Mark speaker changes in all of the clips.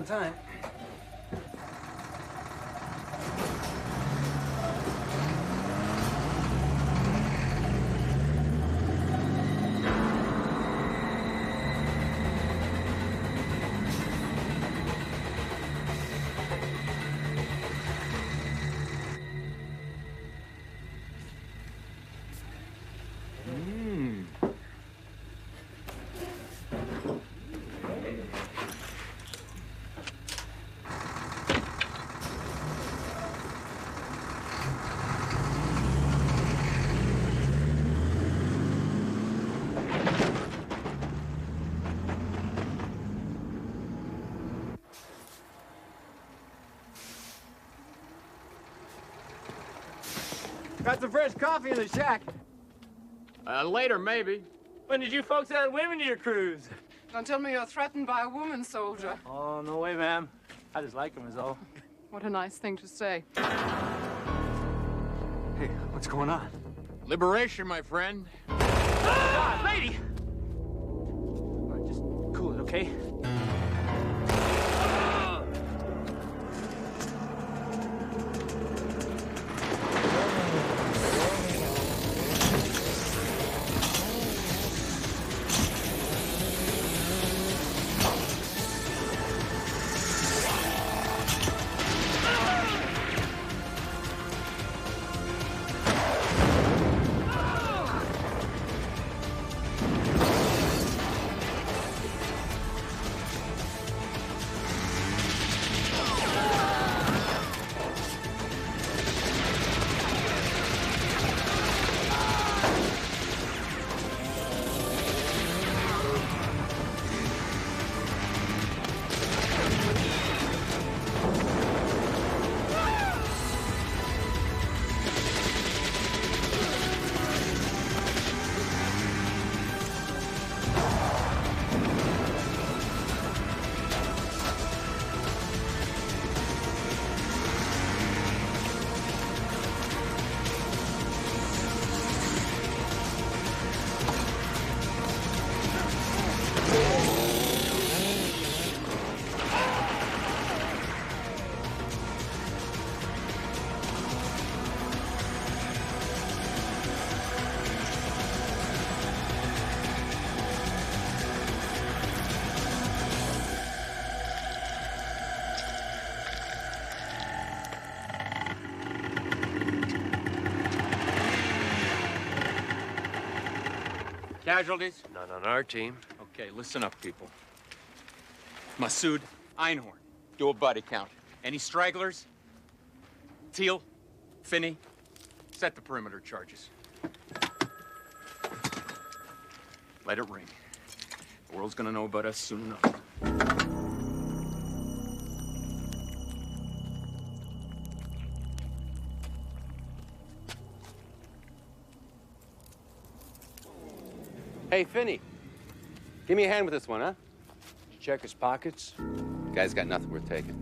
Speaker 1: time.
Speaker 2: Got some fresh coffee in the shack.
Speaker 3: Later, maybe.
Speaker 2: When did you folks add women to your cruise?
Speaker 4: Don't tell me you're threatened by a woman, soldier.
Speaker 2: Oh, no way, ma'am. I just like them is all.
Speaker 4: What a nice thing to say.
Speaker 2: Hey, what's going on?
Speaker 3: Liberation, my friend.
Speaker 2: Ah, lady! All right, just cool it, okay?
Speaker 3: Casualties?
Speaker 5: Not on our team.
Speaker 3: Okay, listen up, people. Masood, Einhorn, do a body count. Any stragglers? Teal, Finney, set the perimeter charges. Let it ring. The world's gonna know about us soon enough.
Speaker 5: Hey, Finney. Give me a hand with this one, huh? Check his pockets. Guy's got nothing worth taking.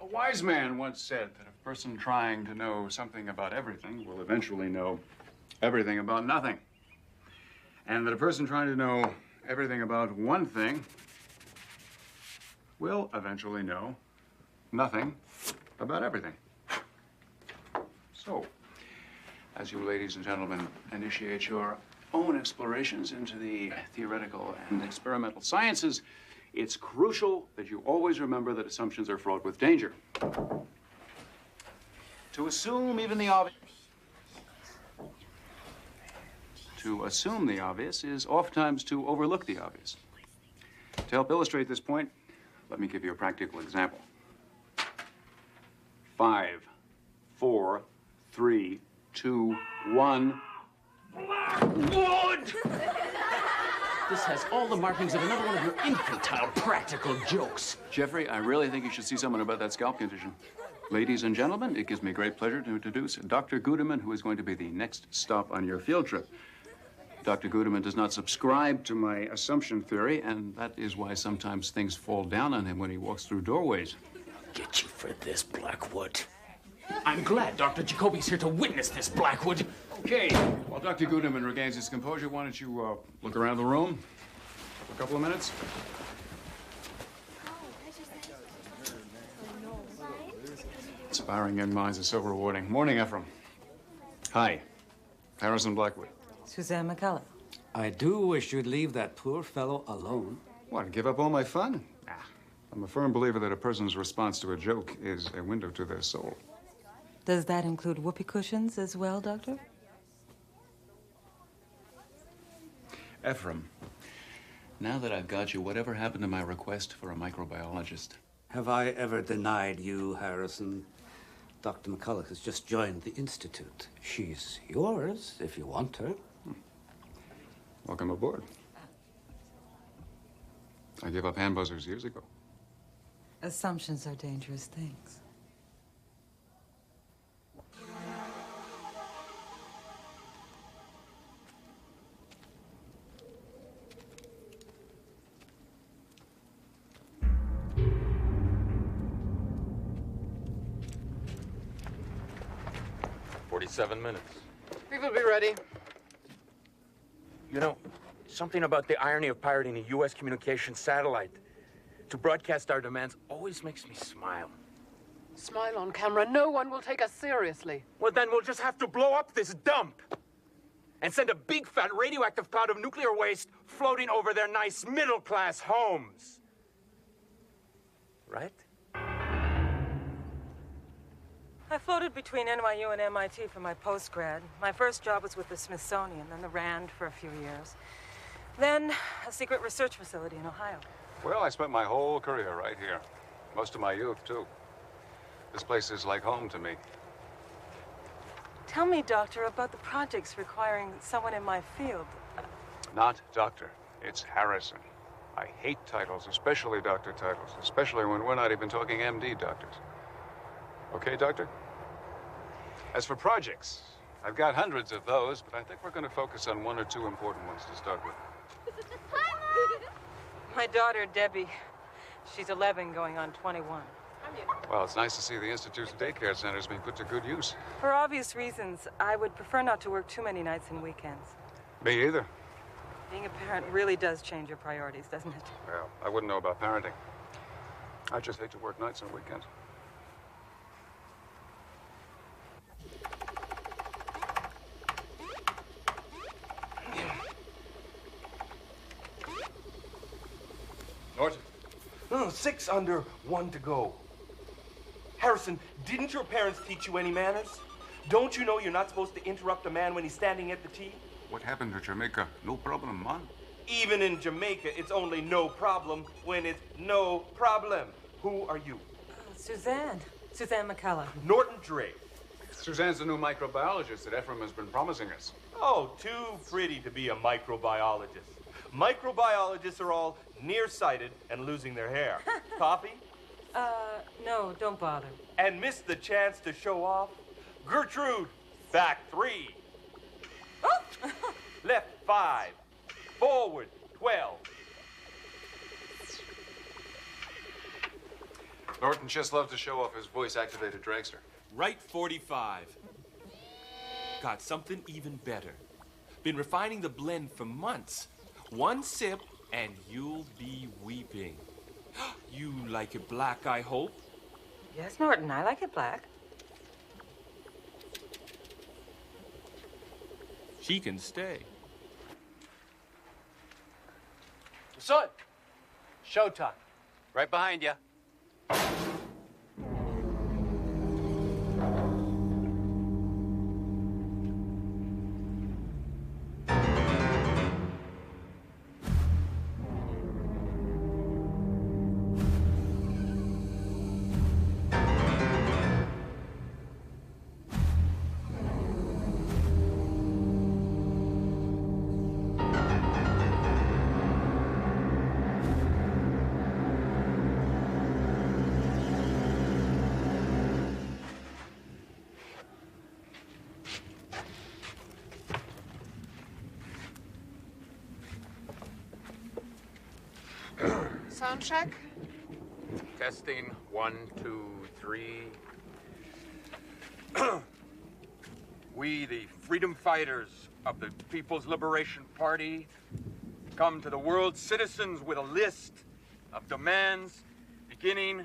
Speaker 6: A wise man once said that a person trying to know something about everything will eventually know everything about nothing. And that a person trying to know everything about one thing will eventually know nothing about everything. So, as you ladies and gentlemen initiate your own explorations into the theoretical and experimental sciences, it's crucial that you always remember that assumptions are fraught with danger. To assume even the obvious. To assume the obvious is oftentimes to overlook the obvious. To help illustrate this point, let me give you a practical example. 5 4, 3, 2, 1.
Speaker 2: Blackwood! This has all the markings of another one of your infantile practical jokes.
Speaker 6: Jeffrey, I really think you should see someone about that scalp condition. Ladies and gentlemen, it gives me great pleasure to introduce Dr. Gudeman, who is going to be the next stop on your field trip. Dr. Gudeman does not subscribe to my assumption theory, and that is why sometimes things fall down on him when he walks through doorways.
Speaker 2: Get you for this, Blackwood. I'm glad Dr. Jacoby's here to witness this, Blackwood.
Speaker 6: Okay, while Dr. Gudeman regains his composure, why don't you look around the room for a couple of minutes? Inspiring young minds is so rewarding. Morning, Ephraim. Hi, Harrison Blackwood.
Speaker 1: Suzanne McCullough.
Speaker 7: I do wish you'd leave that poor fellow alone.
Speaker 6: What, give up all my fun? Nah. I'm a firm believer that a person's response to a joke is a window to their soul.
Speaker 1: Does that include whoopee cushions as well, Doctor?
Speaker 6: Ephraim, now that I've got you, whatever happened to my request for a microbiologist?
Speaker 7: Have I ever denied you, Harrison? Dr. McCullough has just joined the Institute. She's yours, if you want her.
Speaker 6: Welcome aboard. I gave up hand buzzers years ago.
Speaker 1: Assumptions are dangerous things.
Speaker 3: Minutes.
Speaker 4: We will be ready.
Speaker 2: You know, something about the irony of pirating a U.S. communications satellite to broadcast our demands always makes me smile.
Speaker 4: Smile on camera. No one will take us seriously.
Speaker 2: Well, then we'll just have to blow up this dump and send a big, fat, radioactive cloud of nuclear waste floating over their nice middle-class homes. Right?
Speaker 1: I floated between NYU and MIT for my postgrad. My first job was with the Smithsonian, then the RAND for a few years. Then a secret research facility in Ohio.
Speaker 6: Well, I spent my whole career right here. Most of my youth, too. This place is like home to me.
Speaker 1: Tell me, Doctor, about the projects requiring someone in my field.
Speaker 6: Not doctor. It's Harrison. I hate titles, especially doctor titles, especially when we're not even talking MD doctors. Okay, Doctor? As for projects, I've got hundreds of those, but I think we're going to focus on one or two important ones to start with.
Speaker 1: Hi, Mom! My daughter, Debbie. She's 11, going on 21.
Speaker 6: Well, it's nice to see the Institute's daycare centers being put to good use.
Speaker 1: For obvious reasons, I would prefer not to work too many nights and weekends.
Speaker 6: Me either.
Speaker 1: Being a parent really does change your priorities, doesn't it?
Speaker 6: Well, I wouldn't know about parenting. I just hate to work nights and weekends. Norton.
Speaker 8: No, 6 under, 1 to go. Harrison, didn't your parents teach you any manners? Don't you know you're not supposed to interrupt a man when he's standing at the tee?
Speaker 6: What happened to Jamaica? No problem, man.
Speaker 8: Even in Jamaica, it's only no problem when it's no problem. Who are you?
Speaker 1: Suzanne. Suzanne McCullough.
Speaker 8: Norton Drake.
Speaker 6: Suzanne's the new microbiologist that Ephraim has been promising us.
Speaker 8: Oh, too pretty to be a microbiologist. Microbiologists are all nearsighted and losing their hair. Coffee?
Speaker 1: No, don't bother.
Speaker 8: And miss the chance to show off? Gertrude, back 3.
Speaker 1: Oh!
Speaker 8: Left 5. Forward 12.
Speaker 6: Norton just loved to show off his voice-activated dragster.
Speaker 9: Right 45. Got something even better. Been refining the blend for months. One sip and you'll be weeping. You like it black, I hope?
Speaker 1: Yes, Norton, I like it black.
Speaker 9: She can stay.
Speaker 5: Son, showtime. Right behind you.
Speaker 4: Sound check?
Speaker 2: Testing, 1, 2, 3. We, the freedom fighters of the People's Liberation Party, come to the world's citizens with a list of demands, beginning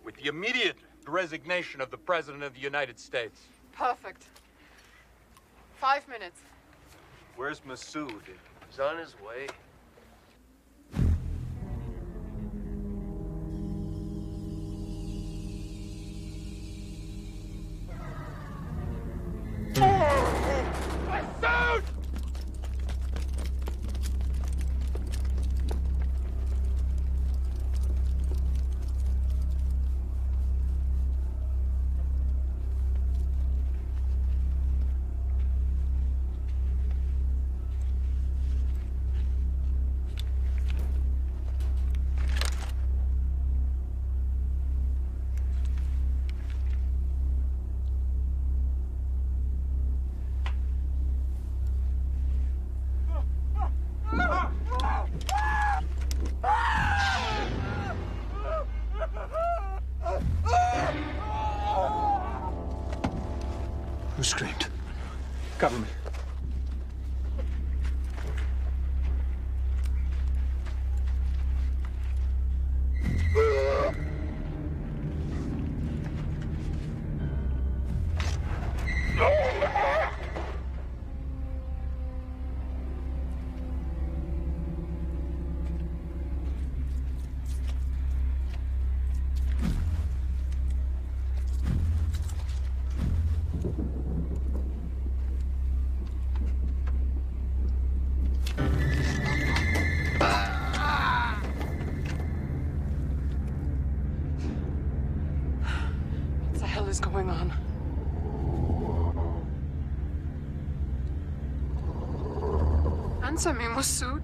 Speaker 2: with the immediate resignation of the President of the United States.
Speaker 4: Perfect. 5 minutes.
Speaker 8: Where's Masood?
Speaker 10: He's on his way.
Speaker 2: Masood!
Speaker 8: Who screamed?
Speaker 2: Cover me.
Speaker 4: What the hell is going on? Answer me, Masood.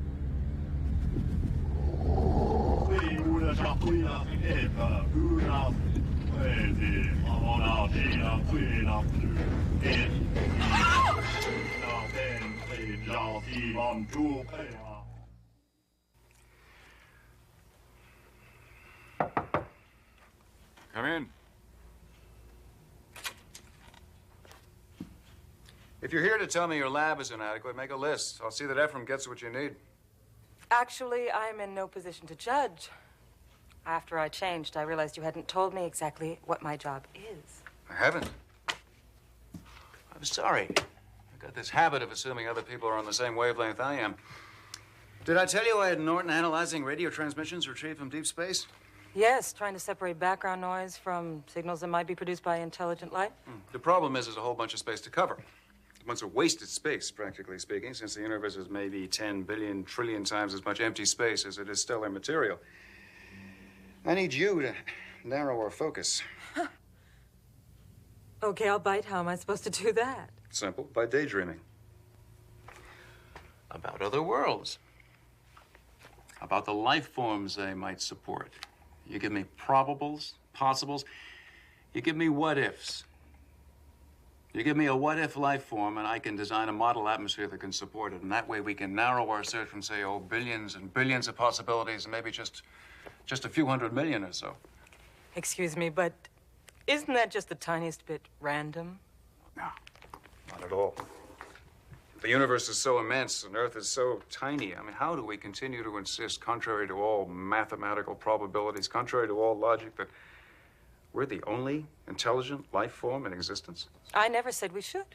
Speaker 6: Come in. If you're here to tell me your lab is inadequate, make a list. I'll see that Ephraim gets what you need.
Speaker 1: Actually, I'm in no position to judge. After I changed, I realized you hadn't told me exactly what my job is.
Speaker 6: I haven't. I'm sorry. I've got this habit of assuming other people are on the same wavelength I am. Did I tell you I had Norton analyzing radio transmissions retrieved from deep space?
Speaker 1: Yes, trying to separate background noise from signals that might be produced by intelligent life.
Speaker 6: The problem is there's a whole bunch of space to cover. A bunch of wasted space, practically speaking, since the universe is maybe 10 billion trillion times as much empty space as it is stellar material. I need you to narrow our focus.
Speaker 1: Okay, I'll bite. How am I supposed to do that?
Speaker 6: Simple, by daydreaming. About other worlds. About the life forms they might support. You give me probables, possibles. You give me what-ifs. You give me a what-if life form, and I can design a model atmosphere that can support it. And that way we can narrow our search from, say, billions and billions of possibilities, and maybe just a few 100 million or so.
Speaker 1: Excuse me, but isn't that just the tiniest bit random?
Speaker 6: No, not at all. The universe is so immense and Earth is so tiny. I mean, how do we continue to insist, contrary to all mathematical probabilities, contrary to all logic, that we're the only intelligent life form in existence?
Speaker 1: I never said we should.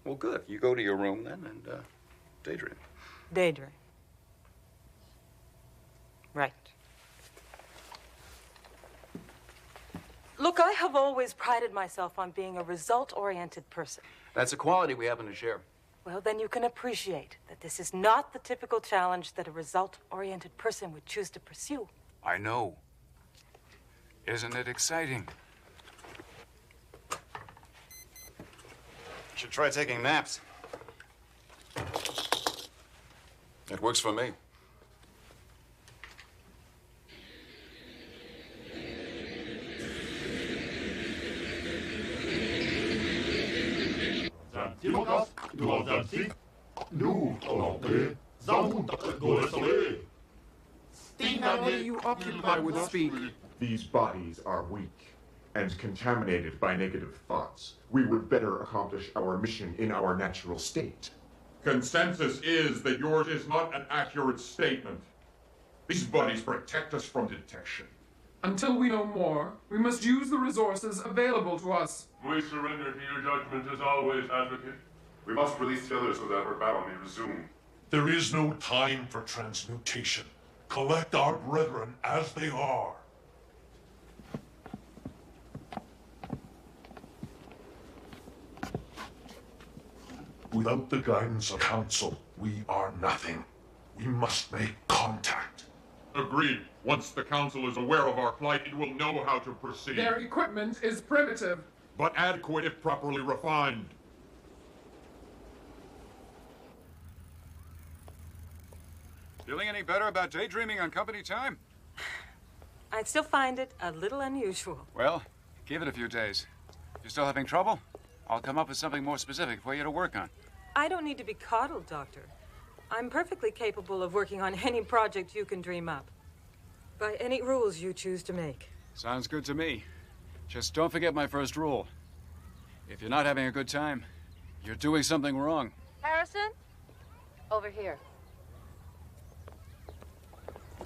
Speaker 6: Well, good. You go to your room then and daydream.
Speaker 1: Daydream. Right. Look, I have always prided myself on being a result-oriented person.
Speaker 6: That's a quality we happen to share.
Speaker 1: Well, then you can appreciate that this is not the typical challenge that a result-oriented person would choose to pursue.
Speaker 6: I know. Isn't it exciting? You should try taking naps. It works for me.
Speaker 11: Stina
Speaker 10: body you occupy would speak.
Speaker 11: These bodies are weak and contaminated by negative thoughts. We would better accomplish our mission in our natural state.
Speaker 12: Consensus is that yours is not an accurate statement. These bodies protect us from detection.
Speaker 10: Until we know more, we must use the resources available to us.
Speaker 13: We surrender to your judgment as always, Advocate.
Speaker 11: We must release the others so that our battle may resume.
Speaker 13: There is no time for transmutation. Collect our brethren as they are. Without the guidance of council, we are nothing. We must make contact.
Speaker 12: Agreed. Once the council is aware of our plight, it will know how to proceed.
Speaker 10: Their equipment is primitive,
Speaker 12: but adequate if properly refined.
Speaker 6: Feeling any better about daydreaming on company time?
Speaker 1: I still find it a little unusual.
Speaker 6: Well, give it a few days. If you're still having trouble, I'll come up with something more specific for you to work on.
Speaker 1: I don't need to be coddled, Doctor. I'm perfectly capable of working on any project you can dream up. By any rules you choose to make.
Speaker 6: Sounds good to me. Just don't forget my first rule. If you're not having a good time, you're doing something wrong.
Speaker 4: Harrison? Over here.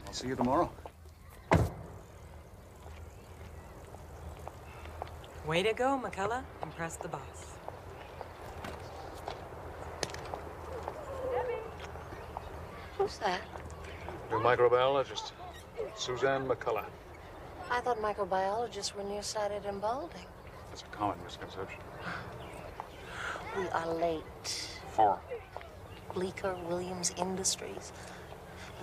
Speaker 6: I'll see you tomorrow.
Speaker 1: Way to go, McCullough. Impress the boss.
Speaker 14: Who's that?
Speaker 15: New microbiologist, Suzanne McCullough.
Speaker 14: I thought microbiologists were nearsighted and balding.
Speaker 6: That's a common misconception.
Speaker 14: We are late.
Speaker 6: For?
Speaker 14: Bleecker Williams Industries.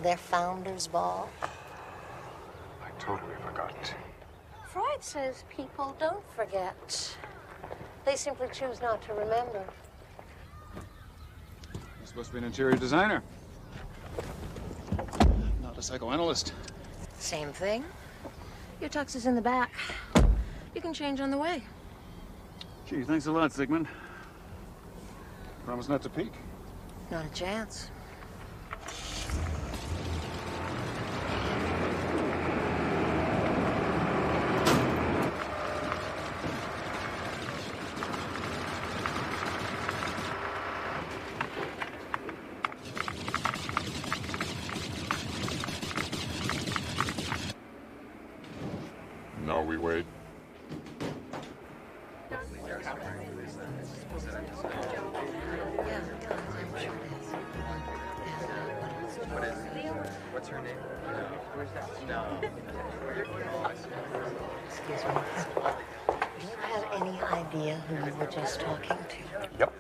Speaker 14: Their founder's ball.
Speaker 6: I totally forgot.
Speaker 14: Freud says people don't forget. They simply choose not to remember.
Speaker 6: You're supposed to be an interior designer. Not a psychoanalyst.
Speaker 14: Same thing. Your tux is in the back. You can change on the way.
Speaker 6: Gee, thanks a lot, Sigmund. Promise not to peek.
Speaker 14: Not a chance.
Speaker 12: Now we wait.
Speaker 3: What's her name? Where's that? No.
Speaker 14: Excuse me. Do you have any idea who you were just talking to?
Speaker 15: Yep.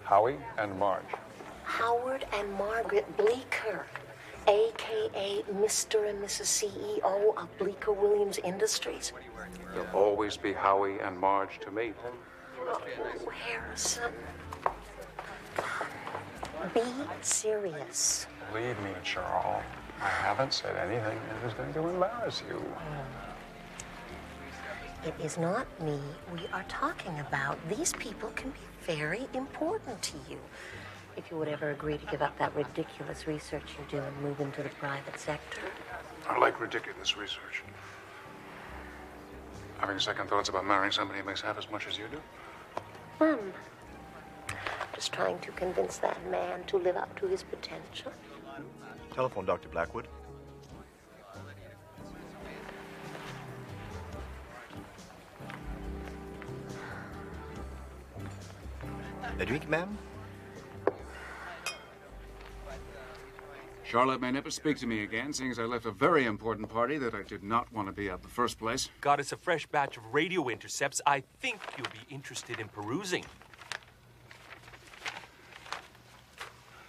Speaker 15: Howie and Marge.
Speaker 14: Howard and Margaret Bleecker, a.k.a. Mr. and Mrs. CEO of Bleecker Williams Industries.
Speaker 15: There'll always be Howie and Marge to meet.
Speaker 14: Oh, Harrison. Be serious.
Speaker 15: Believe me, Charles, I haven't said anything that is going to embarrass you.
Speaker 14: It is not me we are talking about. These people can be very important to you. If you would ever agree to give up that ridiculous research you do and move into the private sector.
Speaker 6: I like ridiculous research. Having second thoughts about marrying somebody who makes half as much as you do?
Speaker 14: Just trying to convince that man to live up to his potential.
Speaker 16: Telephone Dr. Blackwood. A drink, ma'am?
Speaker 6: Charlotte may never speak to me again, seeing as I left a very important party that I did not want to be at in the first place.
Speaker 9: Got us a fresh batch of radio intercepts I think you'll be interested in perusing.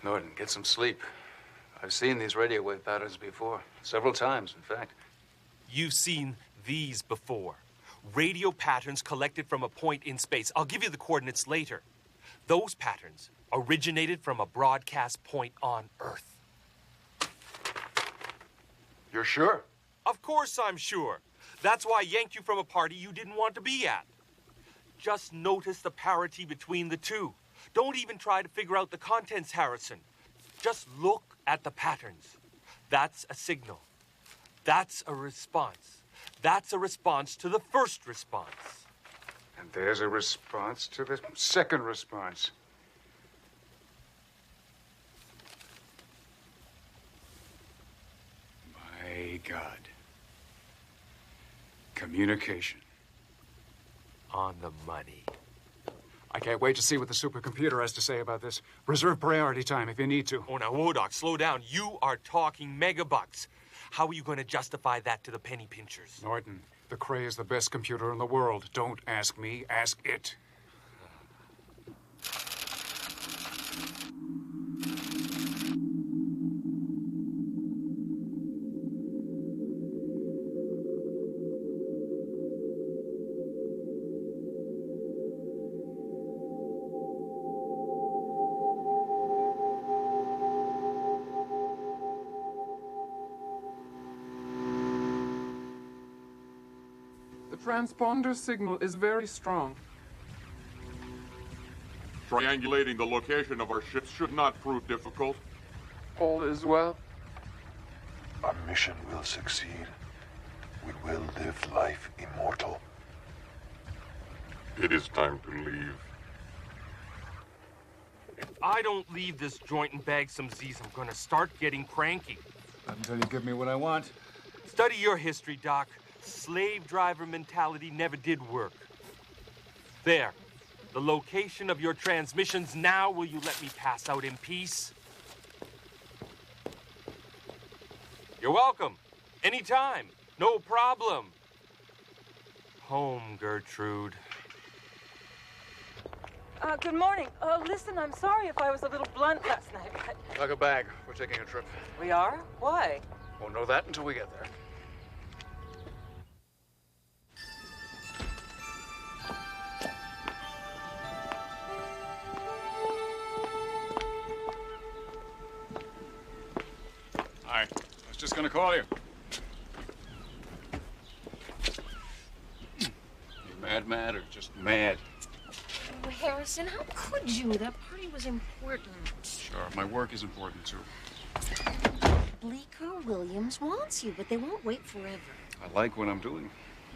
Speaker 6: Norton, get some sleep. I've seen these radio wave patterns before. Several times, in fact.
Speaker 9: You've seen these before. Radio patterns collected from a point in space. I'll give you the coordinates later. Those patterns originated from a broadcast point on Earth.
Speaker 6: You're sure?
Speaker 9: Of course I'm sure. That's why I yanked you from a party you didn't want to be at. Just notice the parity between the two. Don't even try to figure out the contents, Harrison. Just look at the patterns. That's a signal. That's a response. That's a response to the first response.
Speaker 6: And there's a response to the second response. My God. Communication.
Speaker 9: On the money.
Speaker 6: I can't wait to see what the supercomputer has to say about this. Reserve priority time if you need to.
Speaker 9: Oh, now, Wodoc, slow down. You are talking megabucks. How are you going to justify that to the penny pinchers?
Speaker 6: Norton, the Cray is the best computer in the world. Don't ask me, ask it.
Speaker 10: The transponder signal is very strong.
Speaker 12: Triangulating the location of our ships should not prove difficult.
Speaker 10: All is well.
Speaker 13: Our mission will succeed. We will live life immortal.
Speaker 12: It is time to leave.
Speaker 9: If I don't leave this joint and bag some Z's, I'm gonna start getting cranky.
Speaker 6: Not until you give me what I want.
Speaker 9: Study your history, Doc. Slave driver mentality never did work. There. The location of your transmissions. Now will you let me pass out in peace? You're welcome. Anytime. No problem. Home, Gertrude.
Speaker 1: Good morning. Listen, I'm sorry if I was a little blunt last night.
Speaker 6: Pack a bag. We're taking a trip.
Speaker 1: We are? Why?
Speaker 6: Won't know that until we get there. Hi. I was just gonna call you. You mad or just mad?
Speaker 14: Oh, Harrison, how could you? That party was important.
Speaker 6: Sure, my work is important too.
Speaker 14: Bleecker Williams wants you, but they won't wait forever.
Speaker 6: I like what I'm doing.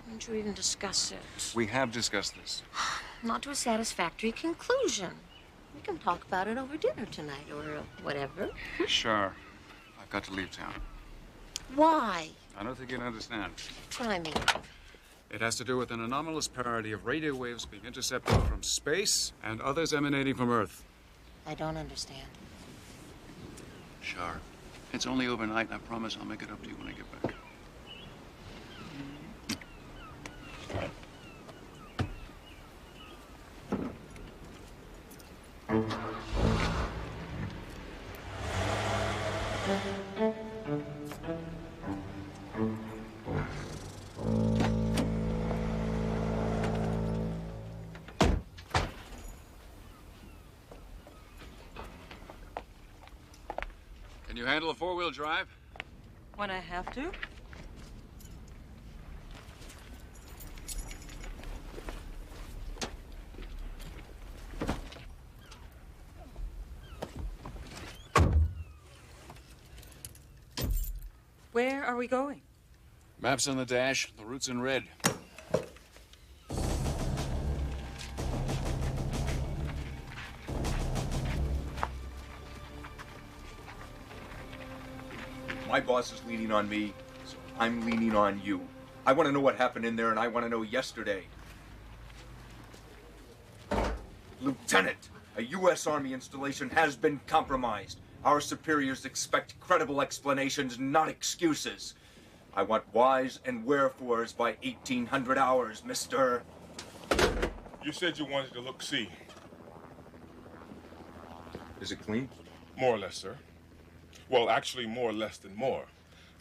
Speaker 14: Why don't you even discuss it?
Speaker 6: We have discussed this.
Speaker 14: Not to a satisfactory conclusion. We can talk about it over dinner tonight or whatever.
Speaker 6: Sure. I've got to leave town.
Speaker 14: Why?
Speaker 6: I don't think you'd understand.
Speaker 14: Try me.
Speaker 6: It has to do with an anomalous parity of radio waves being intercepted from space and others emanating from Earth.
Speaker 14: I don't understand.
Speaker 6: Sure. It's only overnight, and I promise I'll make it up to you when I get back. Can you handle a four-wheel drive?
Speaker 1: When I have to? Where are we going?
Speaker 6: Maps on the dash, the route's in red.
Speaker 2: My boss is leaning on me, so I'm leaning on you. I want to know what happened in there, and I want to know yesterday. Lieutenant, a U.S. Army installation has been compromised. Our superiors expect credible explanations, not excuses. I want whys and wherefores by 1800 hours, Mr.
Speaker 17: You said you wanted to look-see.
Speaker 2: Is it clean?
Speaker 17: More or less, sir. Well, actually, more or less than more.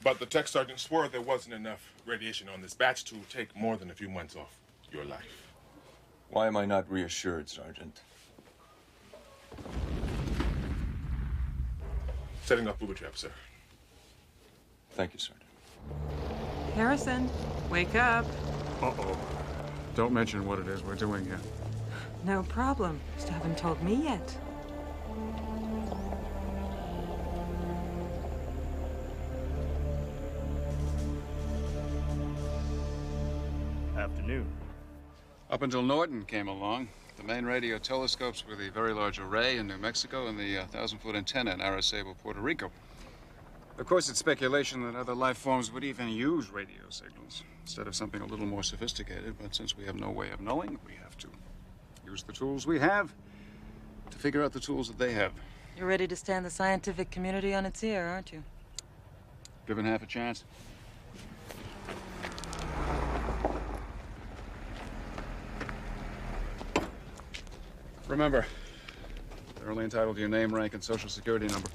Speaker 17: But the tech sergeant swore there wasn't enough radiation on this batch to take more than a few months off your life.
Speaker 2: Why am I not reassured, Sergeant?
Speaker 17: Setting up booby trap, sir.
Speaker 2: Thank you, Sergeant.
Speaker 1: Harrison, wake up.
Speaker 6: Uh-oh. Don't mention what it is we're doing here.
Speaker 1: No problem. Just haven't told me yet.
Speaker 18: Afternoon.
Speaker 6: Up until Norton came along, the main radio telescopes were the Very Large Array in New Mexico and the 1,000-foot antenna in Arecibo, Puerto Rico. Of course, it's speculation that other life forms would even use radio signals instead of something a little more sophisticated, but since we have no way of knowing, we have to use the tools we have to figure out the tools that they have.
Speaker 1: You're ready to stand the scientific community on its ear, aren't you?
Speaker 6: Given half a chance. Remember, they're only entitled to your name, rank, and social security number.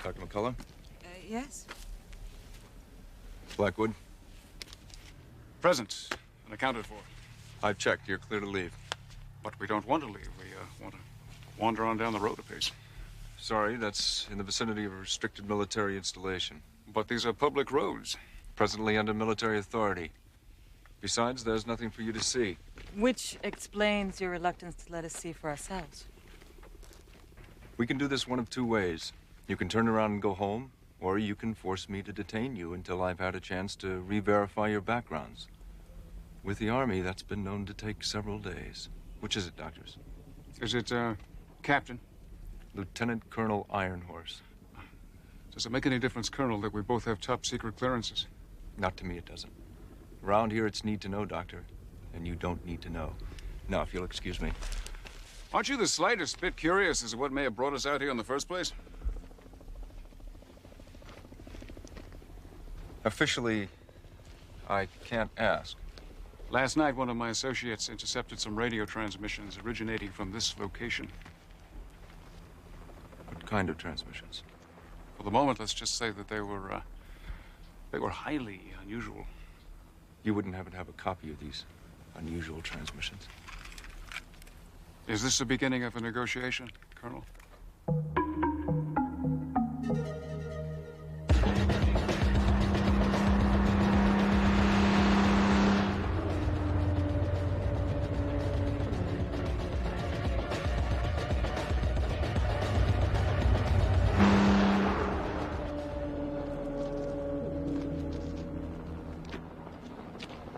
Speaker 16: Dr. McCullough?
Speaker 1: Yes?
Speaker 16: Blackwood?
Speaker 6: Present and accounted for.
Speaker 16: I've checked. You're clear to leave.
Speaker 6: But we don't want to leave. We want to wander on down the road a piece.
Speaker 16: Sorry, that's in the vicinity of a restricted military installation.
Speaker 6: But these are public roads.
Speaker 16: Presently under military authority. Besides, there's nothing for you to see.
Speaker 1: Which explains your reluctance to let us see for ourselves.
Speaker 16: We can do this one of two ways. You can turn around and go home, or you can force me to detain you until I've had a chance to re-verify your backgrounds. With the Army, that's been known to take several days. Which is it, doctors?
Speaker 6: Is it, Captain?
Speaker 16: Lieutenant Colonel Ironhorse.
Speaker 6: Does it make any difference, Colonel, that we both have top-secret clearances?
Speaker 16: Not to me, it doesn't. Around here, it's need to know, Doctor. And you don't need to know. Now, if you'll excuse me.
Speaker 6: Aren't you the slightest bit curious as to what may have brought us out here in the first place?
Speaker 16: Officially, I can't ask.
Speaker 6: Last night, one of my associates intercepted some radio transmissions originating from this location.
Speaker 16: What kind of transmissions?
Speaker 6: For the moment, let's just say that they were highly unusual.
Speaker 16: You wouldn't happen to have a copy of these unusual transmissions?
Speaker 6: Is this the beginning of a negotiation, Colonel?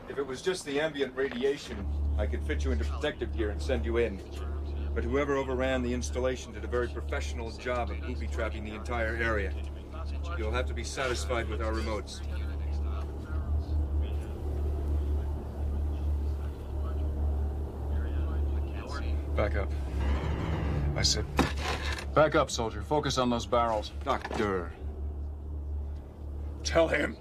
Speaker 3: If it was just the ambient radiation, I could fit you into protective gear and send you in. But whoever overran the installation did a very professional job of booby-trapping the entire area. You'll have to be satisfied with our remotes.
Speaker 6: Back up. I said, back up, soldier. Focus on those barrels.
Speaker 16: Doctor.
Speaker 6: Tell him.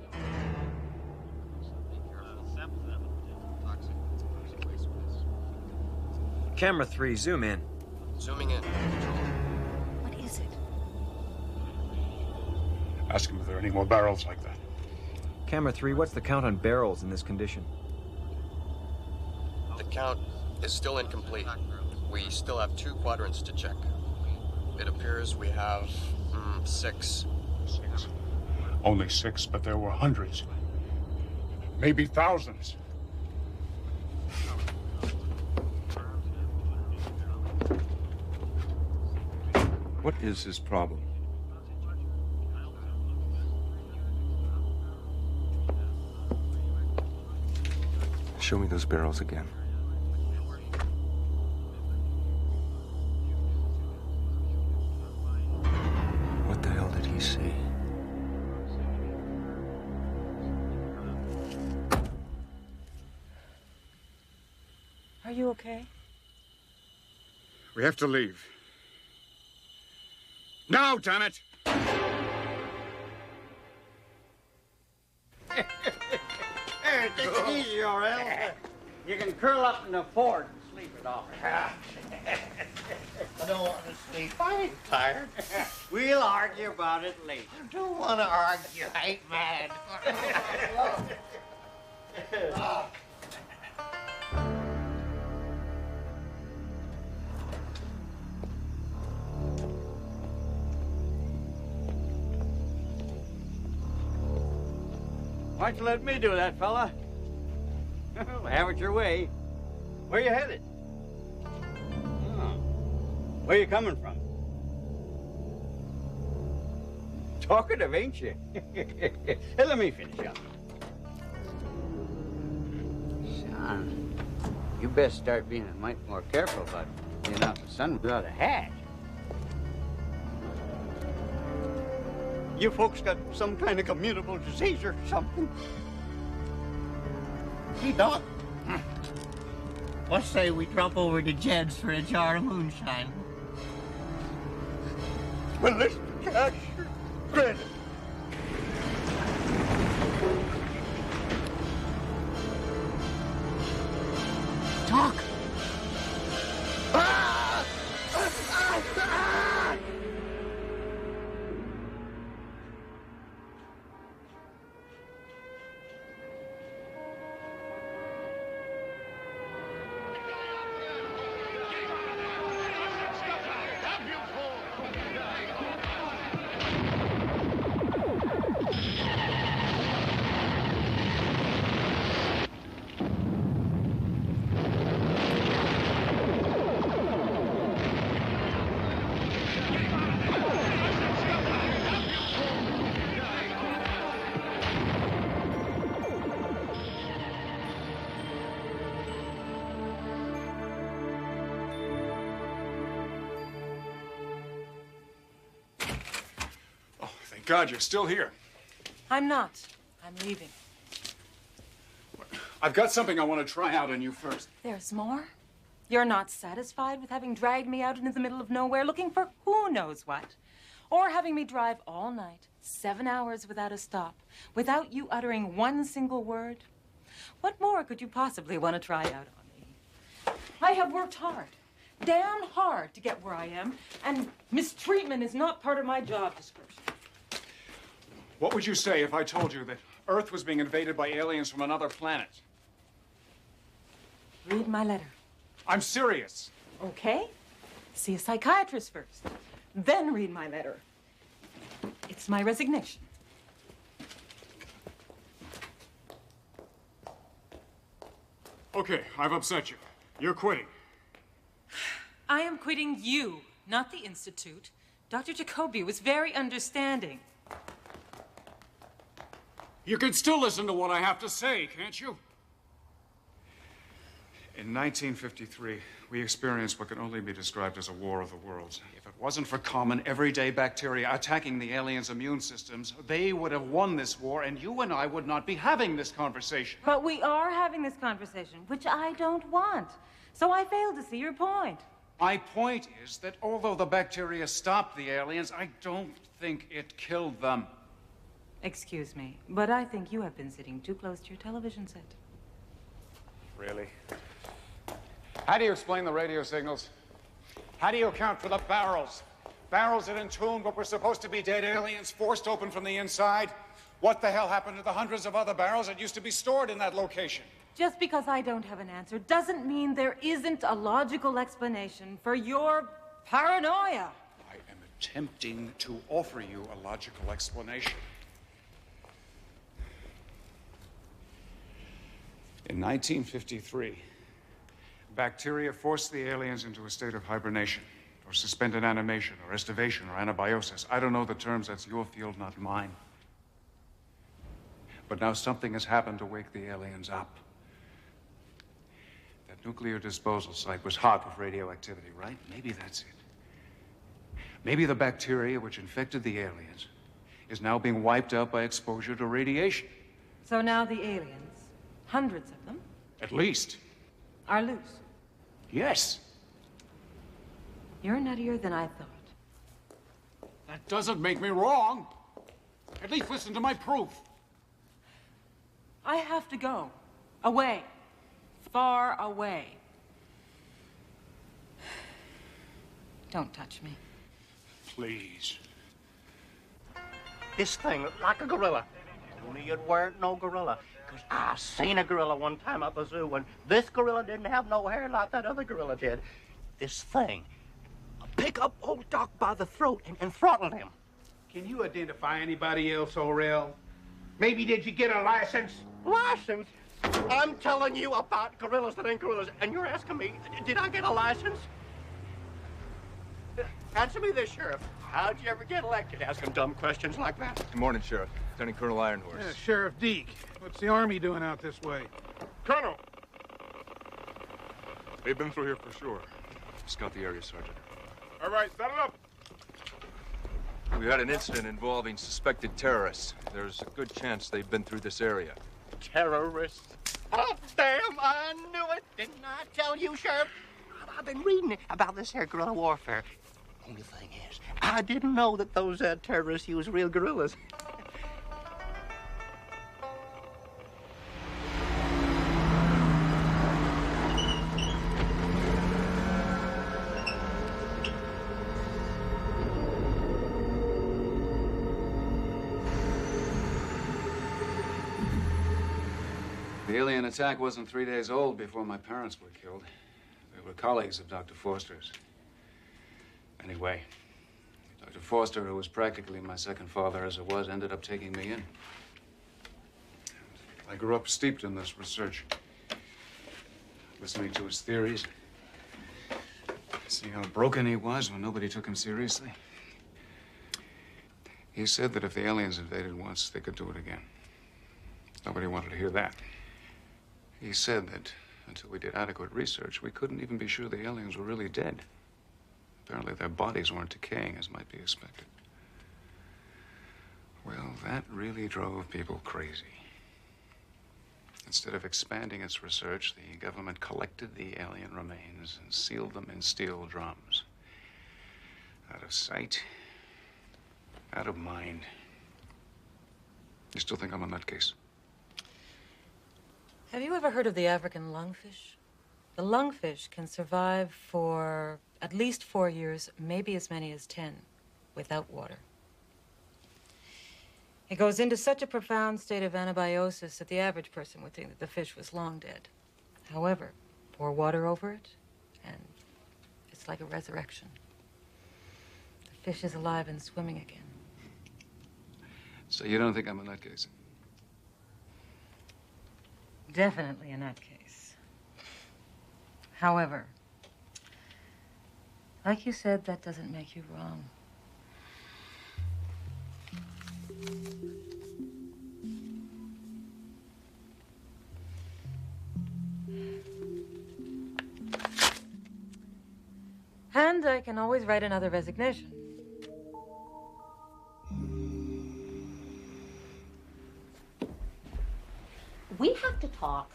Speaker 19: Camera 3, zoom in.
Speaker 16: Zooming in.
Speaker 14: What is it?
Speaker 6: Ask him if there are any more barrels like that.
Speaker 19: Camera 3, what's the count on barrels in this condition?
Speaker 20: The count is still incomplete. We still have 2 quadrants to check. It appears we have 6.
Speaker 13: Only 6, but there were hundreds. Maybe thousands.
Speaker 16: What is his problem? Show me those barrels again. What the hell did he see?
Speaker 1: Are you okay?
Speaker 6: We have to leave. Now, damn it!
Speaker 21: There, take it easy, Orel. You can curl up in the fort and sleep it off.
Speaker 22: I don't want to sleep. I ain't tired.
Speaker 21: We'll argue about it later.
Speaker 22: I don't want to argue. I ain't mad.
Speaker 21: Why don't you let me do that, fella? Have it your way. Where you headed? Oh. Where you coming from? Talkative, ain't you? Hey, let me finish up. You best start being a mite more careful about being out in the sun without a hat. You folks got some kind of communicable disease or something?
Speaker 22: Hey, Doc. Let's say we drop over to Jed's for a jar of moonshine.
Speaker 21: Well, let's cash your credit.
Speaker 22: Doc!
Speaker 6: God, you're still here.
Speaker 1: I'm not. I'm leaving.
Speaker 6: I've got something I want to try out on you first.
Speaker 1: There's more? You're not satisfied with having dragged me out into the middle of nowhere looking for who knows what? Or having me drive all night, 7 hours without a stop, without you uttering one single word? What more could you possibly want to try out on me? I have worked hard, damn hard to get where I am, and mistreatment is not part of my job description.
Speaker 6: What would you say if I told you that Earth was being invaded by aliens from another planet?
Speaker 1: Read my letter.
Speaker 6: I'm serious.
Speaker 1: Okay. See a psychiatrist first. Then read my letter. It's my resignation.
Speaker 6: Okay, I've upset you. You're quitting.
Speaker 1: I am quitting you, not the Institute. Dr. Jacoby was very understanding.
Speaker 6: You can still listen to what I have to say, can't you? In 1953, we experienced what can only be described as a war of the worlds. If it wasn't for common, everyday bacteria attacking the aliens' immune systems, they would have won this war, and you and I would not be having this conversation.
Speaker 1: But we are having this conversation, which I don't want. So I fail to see your point.
Speaker 6: My point is that although the bacteria stopped the aliens, I don't think it killed them.
Speaker 1: Excuse me, but I think you have been sitting too close to your television set.
Speaker 6: Really? How do you explain the radio signals? How do you account for the barrels? Barrels that entombed what were supposed to be dead aliens, forced open from the inside? What the hell happened to the hundreds of other barrels that used to be stored in that location?
Speaker 1: Just because I don't have an answer doesn't mean there isn't a logical explanation for your paranoia.
Speaker 6: I am attempting to offer you a logical explanation. In 1953, bacteria forced the aliens into a state of hibernation, or suspended animation, or estivation, or anabiosis. I don't know the terms, that's your field, not mine. But now something has happened to wake the aliens up. That nuclear disposal site was hot with radioactivity, right? Maybe that's it. Maybe the bacteria which infected the aliens is now being wiped out by exposure to radiation.
Speaker 1: So now the aliens, hundreds of them,
Speaker 6: At least.
Speaker 1: are loose.
Speaker 6: Yes.
Speaker 1: You're nuttier than I thought.
Speaker 6: That doesn't make me wrong. At least listen to my proof.
Speaker 1: I have to go. Away. Far away. Don't touch me.
Speaker 6: Please.
Speaker 22: This thing looked like a gorilla. Only it weren't no gorilla. Because I seen a gorilla one time at the zoo, and this gorilla didn't have no hair like that other gorilla did. This thing pick up old Doc by the throat and throttled him.
Speaker 7: Can you identify anybody else, Orel? Maybe did you get a license?
Speaker 22: License? I'm telling you about gorillas that ain't gorillas, and you're asking me, did I get a license? Answer me this, Sheriff. How'd you ever get elected asking dumb questions like that?
Speaker 16: Good morning, Sheriff. Lieutenant Colonel Ironhorse.
Speaker 7: Yeah, Sheriff Deke. What's the Army doing out this way?
Speaker 17: Colonel, They've been through here for sure.
Speaker 16: Scout the area, Sergeant.
Speaker 17: All right, saddle up.
Speaker 16: We had an incident involving suspected terrorists. There's a good chance they've been through this area.
Speaker 22: Terrorists? Oh, damn, I knew it. Didn't I tell you, Sheriff? I've been reading about this here guerrilla warfare. Only thing is, I didn't know that those terrorists use real guerrillas.
Speaker 6: The alien attack wasn't 3 days old before my parents were killed. They were colleagues of Dr. Forster's. Anyway, Dr. Forster, who was practically my second father as it was, ended up taking me in. I grew up steeped in this research, listening to his theories, seeing how broken he was when nobody took him seriously. He said that if the aliens invaded once, they could do it again. Nobody wanted to hear that. He said that until we did adequate research, we couldn't even be sure the aliens were really dead. Apparently, their bodies weren't decaying as might be expected. Well, that really drove people crazy. Instead of expanding its research, the government collected the alien remains and sealed them in steel drums. Out of sight, out of mind. You still think I'm a nutcase?
Speaker 1: Have you ever heard of the African lungfish? The lungfish can survive for at least 4 years, maybe as many as 10, without water. It goes into such a profound state of anabiosis that the average person would think that the fish was long dead. However, pour water over it, and it's like a resurrection. The fish is alive and swimming again.
Speaker 6: So you don't think I'm a nutcase?
Speaker 1: Definitely a nutcase. However, like you said, that doesn't make you wrong. And I can always write another resignation.
Speaker 14: We have to talk.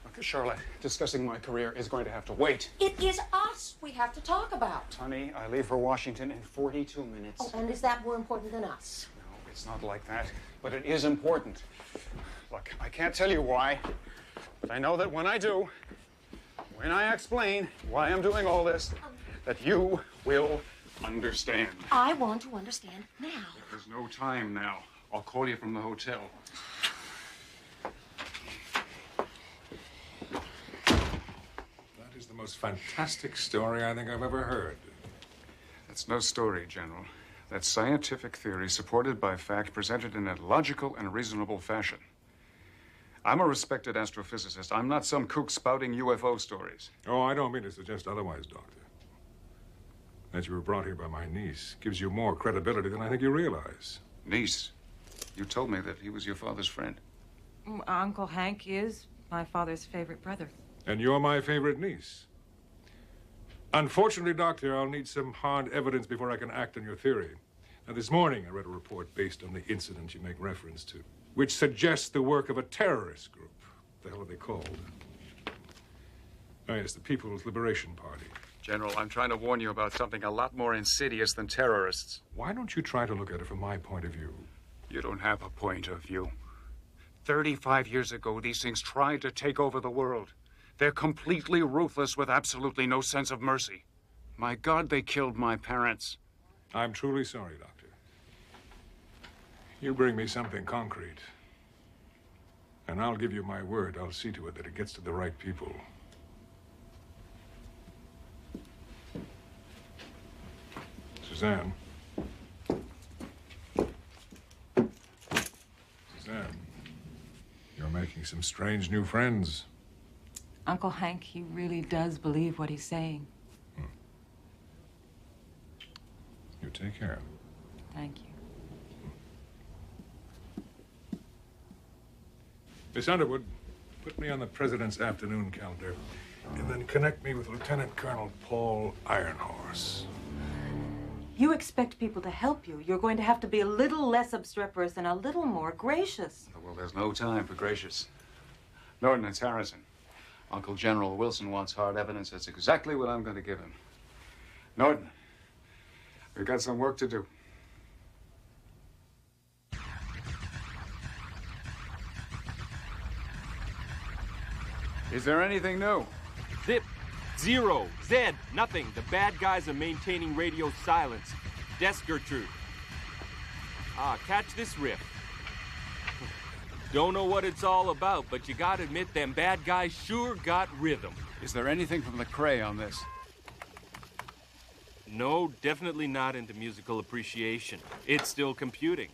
Speaker 6: Okay, Charlotte, discussing my career is going to have to wait.
Speaker 14: It is us we have to talk about.
Speaker 6: Honey, I leave for Washington in 42 minutes.
Speaker 14: Oh, and is that more important than us?
Speaker 6: No, it's not like that, but it is important. Look, I can't tell you why, but I know that when I do, when I explain why I'm doing all this, that you will understand.
Speaker 14: I want to understand now.
Speaker 6: There's no time now. I'll call you from the hotel.
Speaker 17: That is the most fantastic story I think I've ever heard.
Speaker 6: That's no story, General. That's scientific theory supported by fact presented in a logical and reasonable fashion. I'm a respected astrophysicist. I'm not some kook spouting UFO stories.
Speaker 17: Oh, I don't mean to suggest otherwise, Doctor. That you were brought here by my niece gives you more credibility than I think you realize.
Speaker 6: Niece? You told me that he was your father's friend.
Speaker 1: Uncle Hank is my father's favorite brother.
Speaker 17: And you're my favorite niece. Unfortunately, Doctor, I'll need some hard evidence before I can act on your theory. Now, this morning I read a report based on the incident you make reference to, which suggests the work of a terrorist group. What the hell are they called? Oh, yes, the People's Liberation Party.
Speaker 6: General, I'm trying to warn you about something a lot more insidious than terrorists.
Speaker 17: Why don't you try to look at it from my point of view?
Speaker 6: You don't have a point of view. 35 years ago, these things tried to take over the world. They're completely ruthless with absolutely no sense of mercy. My God, they killed my parents.
Speaker 17: I'm truly sorry, Doctor. You bring me something concrete, and I'll give you my word. I'll see to it that it gets to the right people. Suzanne. Suzanne, you're making some strange new friends.
Speaker 1: Uncle Hank, he really does believe what he's saying.
Speaker 17: You take care.
Speaker 1: Thank you.
Speaker 17: Miss Underwood, put me on the president's afternoon calendar. and then connect me with Lieutenant Colonel Paul Ironhorse.
Speaker 1: You expect people to help you. You're going to have to be a little less obstreperous and a little more gracious.
Speaker 6: Well, there's no time for gracious. Norton, it's Harrison. Uncle General Wilson wants hard evidence. That's exactly what I'm going to give him. Norton, we've got some work to do. Is there anything new?
Speaker 9: Zip, zero, Zed, nothing. The bad guys are maintaining radio silence. Desk Gertrude. Catch this riff. Don't know what it's all about, but you gotta admit them bad guys sure got rhythm.
Speaker 6: Is there anything from Lecrae on this?
Speaker 9: No, definitely not into musical appreciation. It's still computing.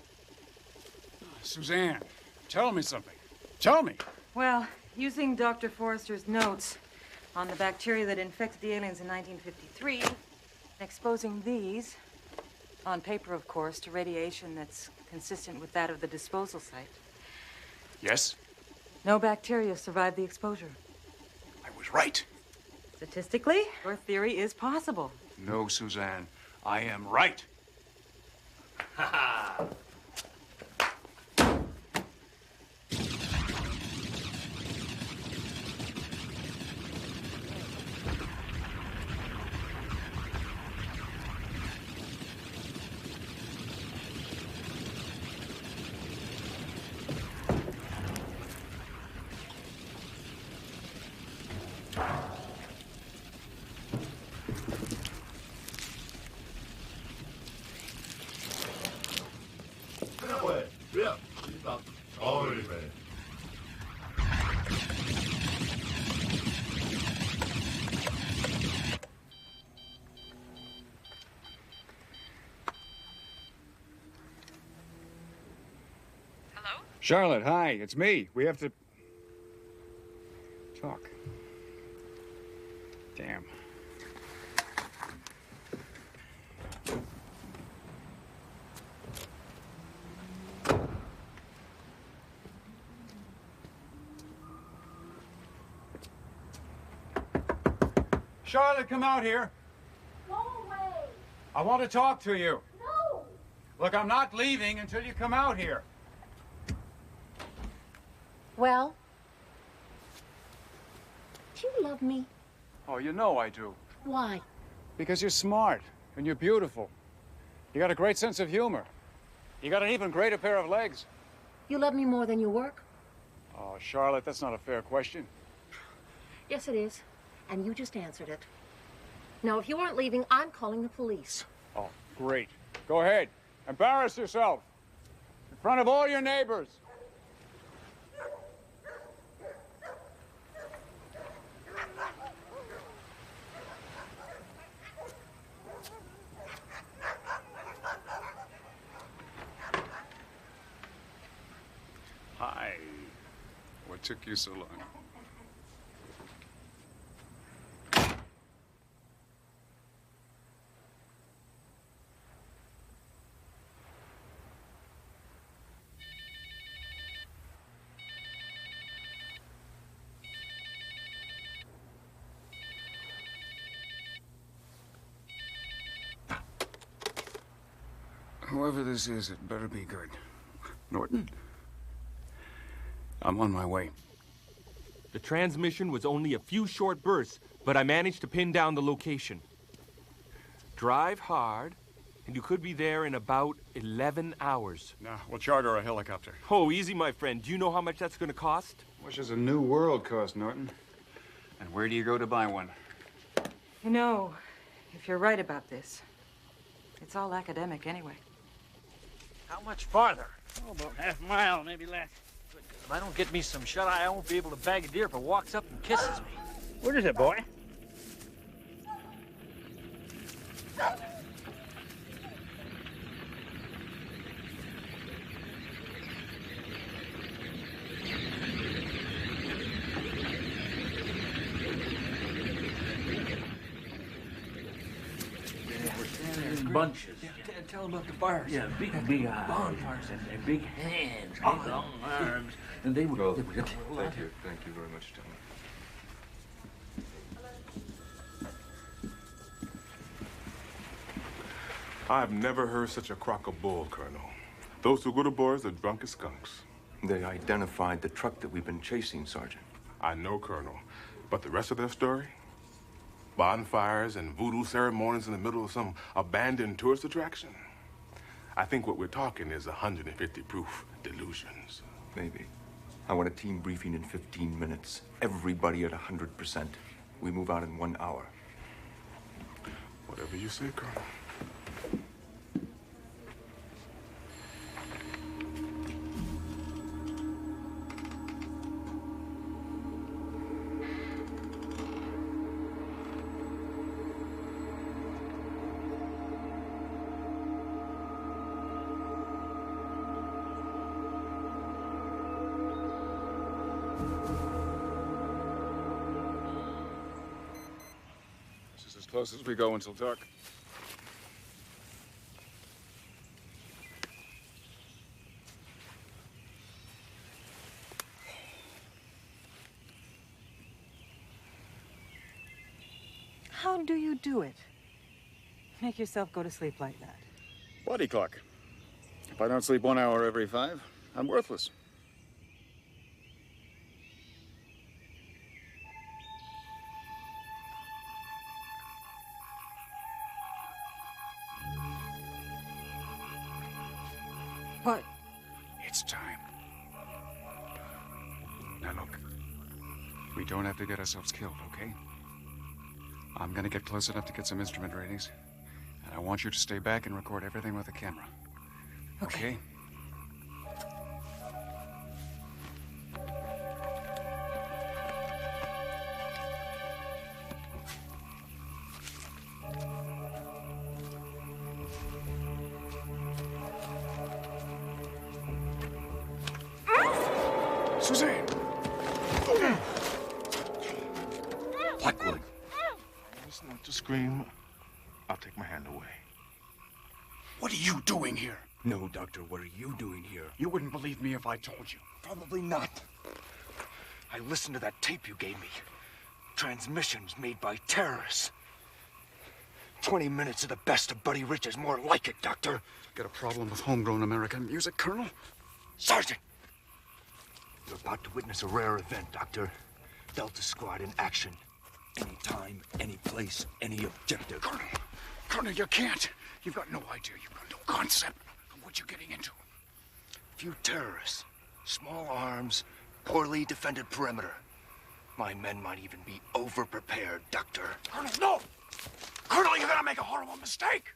Speaker 6: Suzanne, tell me something. Tell me.
Speaker 1: Well, using Dr. Forrester's notes on the bacteria that infected the aliens in 1953, exposing these, on paper, of course, to radiation that's consistent with that of the disposal site.
Speaker 6: Yes?
Speaker 1: No bacteria survived the exposure.
Speaker 6: I was right.
Speaker 1: Statistically, your theory is possible.
Speaker 6: No, Suzanne. I am right. Ha ha! Charlotte, hi, it's me. We have to talk. Damn. Charlotte, come out here.
Speaker 5: Go away.
Speaker 6: I want to talk to you.
Speaker 5: No.
Speaker 6: Look, I'm not leaving until you come out here.
Speaker 14: Well? Do you love me?
Speaker 6: Oh, you know I do.
Speaker 14: Why?
Speaker 6: Because you're smart and you're beautiful. You got a great sense of humor. You got an even greater pair of legs.
Speaker 14: You love me more than you work?
Speaker 6: Oh, Charlotte, that's not a fair question.
Speaker 14: Yes, it is. And you just answered it. Now, if you aren't leaving, I'm calling the police.
Speaker 6: Oh, great. Go ahead. Embarrass yourself. In front of all your neighbors. Hi. What took you so long? Whoever this is, it better be good. Norton? I'm on my way.
Speaker 9: The transmission was only a few short bursts, but I managed to pin down the location. Drive hard, and you could be there in about 11 hours.
Speaker 6: Nah, we'll charter a helicopter.
Speaker 9: Oh, easy, my friend. Do you know how much that's going to cost?
Speaker 6: What does a new world cost, Norton? And where do you go to buy one?
Speaker 1: You know, if you're right about this, it's all academic anyway.
Speaker 18: How much farther? Oh, about half a mile, maybe less. If I don't get me some shut-eye, I won't be able to bag a deer if it walks up and kisses me. What is it, boy? Bunches. Yeah, tell them about the fires. Yeah, big eyes. Bonfires and big hands, big long arms. And they would...
Speaker 16: Well, thank you very much, gentlemen.
Speaker 5: I've never heard such a crock of bull, Colonel. Those two good boys are drunk as skunks.
Speaker 16: They identified the truck that we've been chasing, Sergeant.
Speaker 5: I know, Colonel. But the rest of their story? Bonfires and voodoo ceremonies in the middle of some abandoned tourist attraction? I think what we're talking is 150 proof delusions.
Speaker 16: Maybe. I want a team briefing in 15 minutes. Everybody at 100%. We move out in 1 hour.
Speaker 5: Whatever you say, Colonel.
Speaker 8: Close as we go until dark.
Speaker 1: How do you do it? Make yourself go to sleep like that.
Speaker 8: Body clock. If I don't sleep 1 hour every 5, I'm worthless.
Speaker 1: What?
Speaker 6: It's time. Now look, we don't have to get ourselves killed, okay? I'm gonna get close enough to get some instrument readings, and I want you to stay back and record everything with a camera. Okay?
Speaker 8: Suzanne!
Speaker 16: Blackwood.
Speaker 8: Listen not to scream. I'll take my hand away. What are you doing here?
Speaker 16: No, Doctor, what are you doing here?
Speaker 8: You wouldn't believe me if I told you.
Speaker 16: Probably not. I listened to that tape you gave me. Transmissions made by terrorists. 20 minutes of the best of Buddy Rich is more like it, Doctor.
Speaker 6: Got a problem with homegrown American music, Colonel?
Speaker 16: Sergeant! You're about to witness a rare event, Doctor. Delta Squad in action. Anytime, any place, any objective.
Speaker 6: Colonel, you can't. You've got no idea. You've got no concept of what you're getting into.
Speaker 16: Few terrorists. Small arms, poorly defended perimeter. My men might even be over-prepared, Doctor.
Speaker 8: Colonel, no! Colonel, you're gonna make a horrible mistake!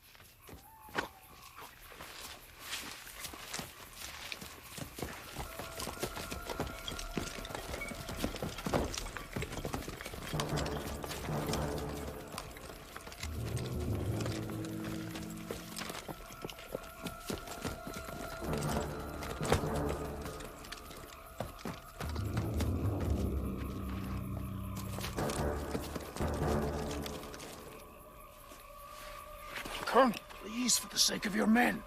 Speaker 8: Colonel, please, for the sake of your men.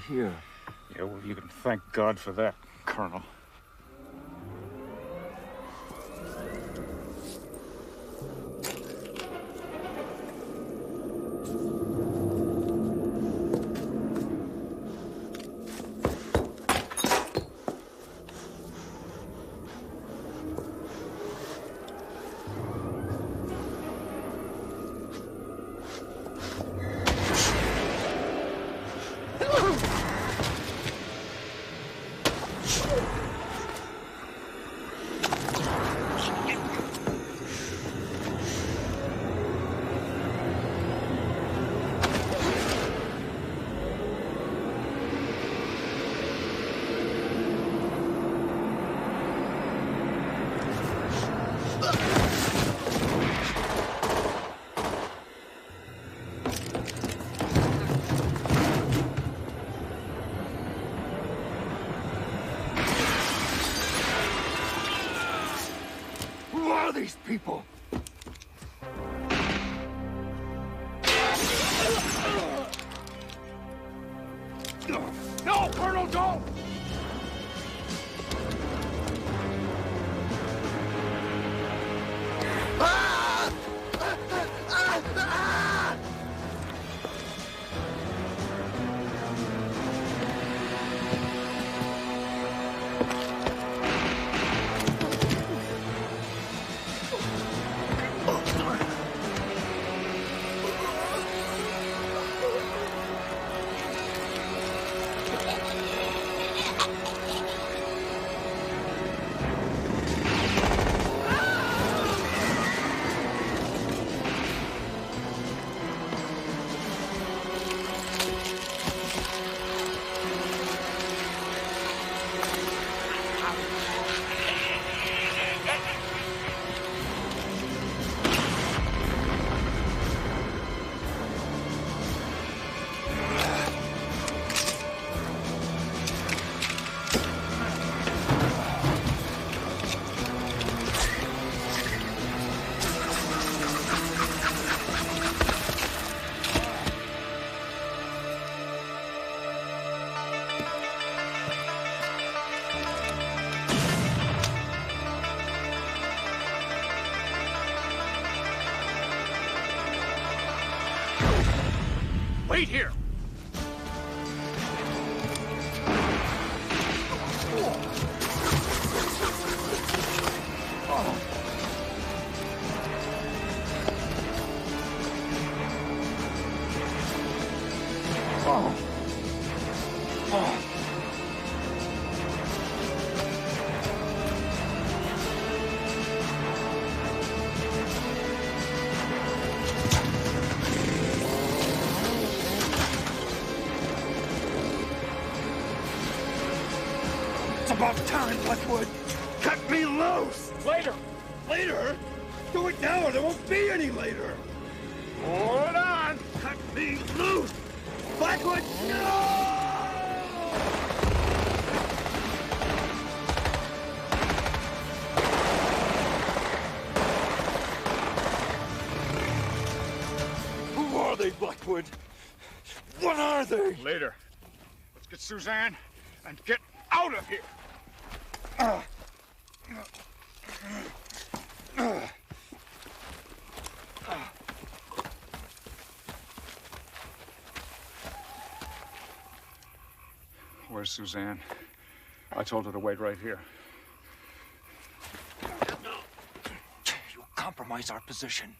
Speaker 16: Here.
Speaker 8: Yeah, well, you can thank God for that, Colonel. are these people? No, Colonel, don't! Wait here! It's about time, Blackwood! Cut me loose! Later! Later? Do it now or there won't be any later! Hold on! Cut me loose! Blackwood, no! Who are they, Blackwood? What are they? Later. Let's get Suzanne and get out of here! Where's Suzanne? I told her to wait right here.
Speaker 19: You'll compromise our position.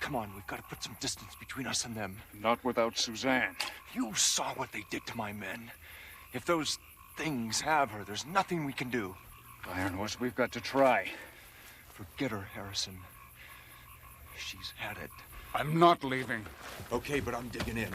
Speaker 19: Come on, we've got to put some distance between us and them.
Speaker 8: Not without Suzanne.
Speaker 19: You saw what they did to my men. If those things have her, there's nothing we can do.
Speaker 8: Iron Horse, we've got to try.
Speaker 19: Forget her, Harrison. She's had it.
Speaker 8: I'm not leaving.
Speaker 19: Okay, but I'm digging in.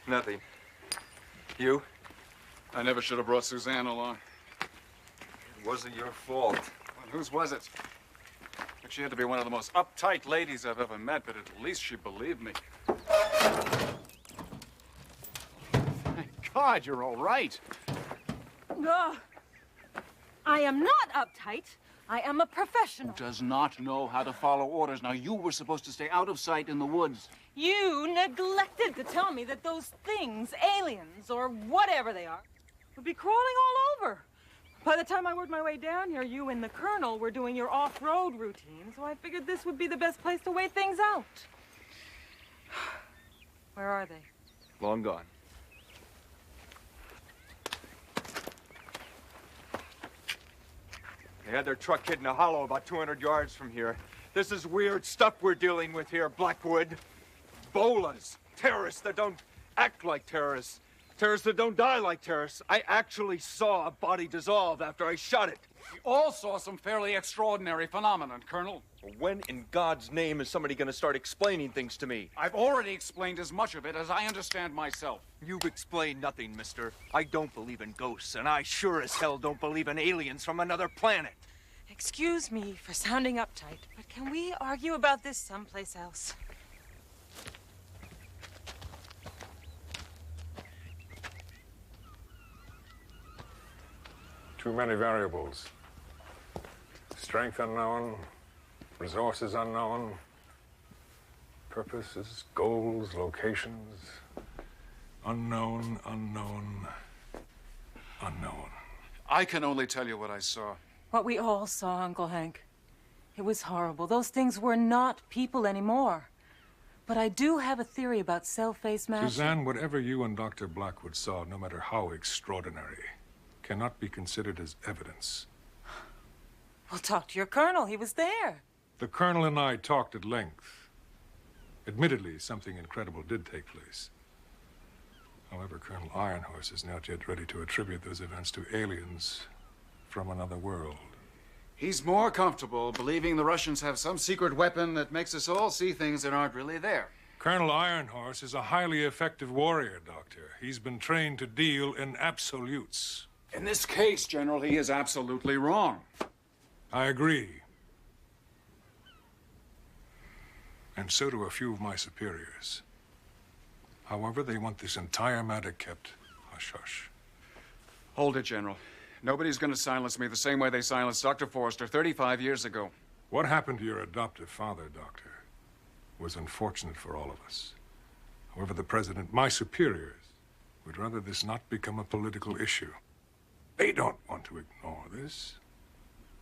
Speaker 3: Nothing. You?
Speaker 8: I never should have brought Suzanne along.
Speaker 3: It wasn't your fault.
Speaker 8: Well, whose was it? But she had to be one of the most uptight ladies I've ever met, but at least she believed me. Thank God you're all right.
Speaker 1: Ugh. I am not uptight. I am a professional.
Speaker 6: Does not know how to follow orders. Now, you were supposed to stay out of sight in the woods.
Speaker 1: You neglected to tell me that those things, aliens or whatever they are, would be crawling all over. By the time I worked my way down here, you and the Colonel were doing your off-road routine, so I figured this would be the best place to wait things out. Where are they?
Speaker 3: Long gone. They had their truck hid in a hollow about 200 yards from here. This is weird stuff we're dealing with here, Blackwood. Bolas. Terrorists that don't act like terrorists. Terrorists that don't die like terrorists. I actually saw a body dissolve after I shot it.
Speaker 6: We all saw some fairly extraordinary phenomenon, Colonel.
Speaker 3: When in God's name is somebody going to start explaining things to me?
Speaker 6: I've already explained as much of it as I understand myself.
Speaker 3: You've explained nothing, mister. I don't believe in ghosts, and I sure as hell don't believe in aliens from another planet.
Speaker 1: Excuse me for sounding uptight, but can we argue about this someplace else?
Speaker 17: Too many variables. Strength unknown, resources unknown, purposes, goals, locations, unknown, unknown, unknown.
Speaker 6: I can only tell you what I saw.
Speaker 1: What we all saw, Uncle Hank. It was horrible. Those things were not people anymore. But I do have a theory about cell-face mashing.
Speaker 17: Suzanne, whatever you and Dr. Blackwood saw, no matter how extraordinary, cannot be considered as evidence.
Speaker 1: Well, talk to your Colonel. He was there.
Speaker 17: The Colonel and I talked at length. Admittedly, something incredible did take place. However, Colonel Ironhorse is not yet ready to attribute those events to aliens from another world.
Speaker 6: He's more comfortable believing the Russians have some secret weapon that makes us all see things that aren't really there.
Speaker 17: Colonel Ironhorse is a highly effective warrior, Doctor. He's been trained to deal in absolutes.
Speaker 6: In this case, General, he is absolutely wrong.
Speaker 17: I agree. And so do a few of my superiors. However, they want this entire matter kept hush-hush.
Speaker 6: Hold it, General. Nobody's going to silence me the same way they silenced Dr. Forrester 35 years ago.
Speaker 17: What happened to your adoptive father, Doctor, was unfortunate for all of us. However, the President, my superiors, would rather this not become a political issue. They don't want to ignore this.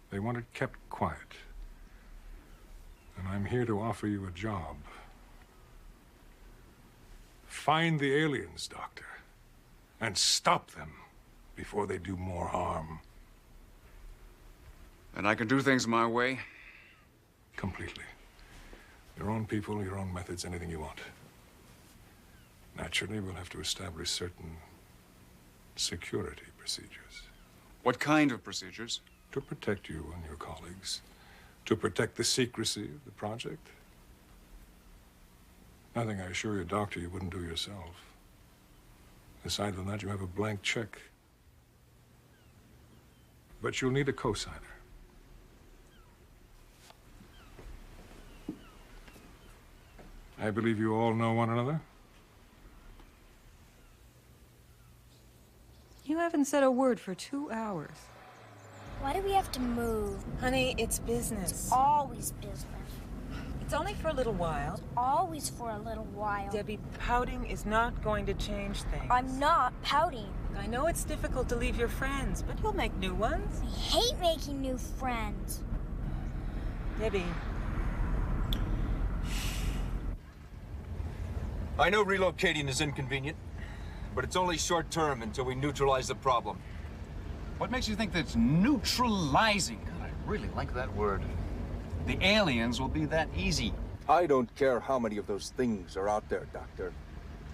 Speaker 17: They want it kept quiet. And I'm here to offer you a job. Find the aliens, Doctor, and stop them before they do more harm.
Speaker 6: And I can do things my way?
Speaker 17: Completely. Your own people, your own methods, anything you want. Naturally, we'll have to establish certain security procedures.
Speaker 6: What kind of procedures?
Speaker 17: To protect you and your colleagues. To protect the secrecy of the project. Nothing, I assure you, Doctor, you wouldn't do yourself. Aside from that, you have a blank check. But you'll need a co-signer. I believe you all know one another?
Speaker 1: You haven't said a word for 2 hours.
Speaker 4: Why do we have to move?
Speaker 1: Honey, it's business.
Speaker 4: It's always business.
Speaker 1: It's only for a little while.
Speaker 4: Always for a little while.
Speaker 1: Debbie, pouting is not going to change things.
Speaker 4: I'm not pouting.
Speaker 1: I know it's difficult to leave your friends, but you'll make new ones.
Speaker 4: I hate making new friends.
Speaker 1: Debbie.
Speaker 3: I know relocating is inconvenient, but it's only short term until we neutralize the problem.
Speaker 6: What makes you think that's neutralizing? God, I really like that word. The aliens will be that easy.
Speaker 16: I don't care how many of those things are out there, Doctor.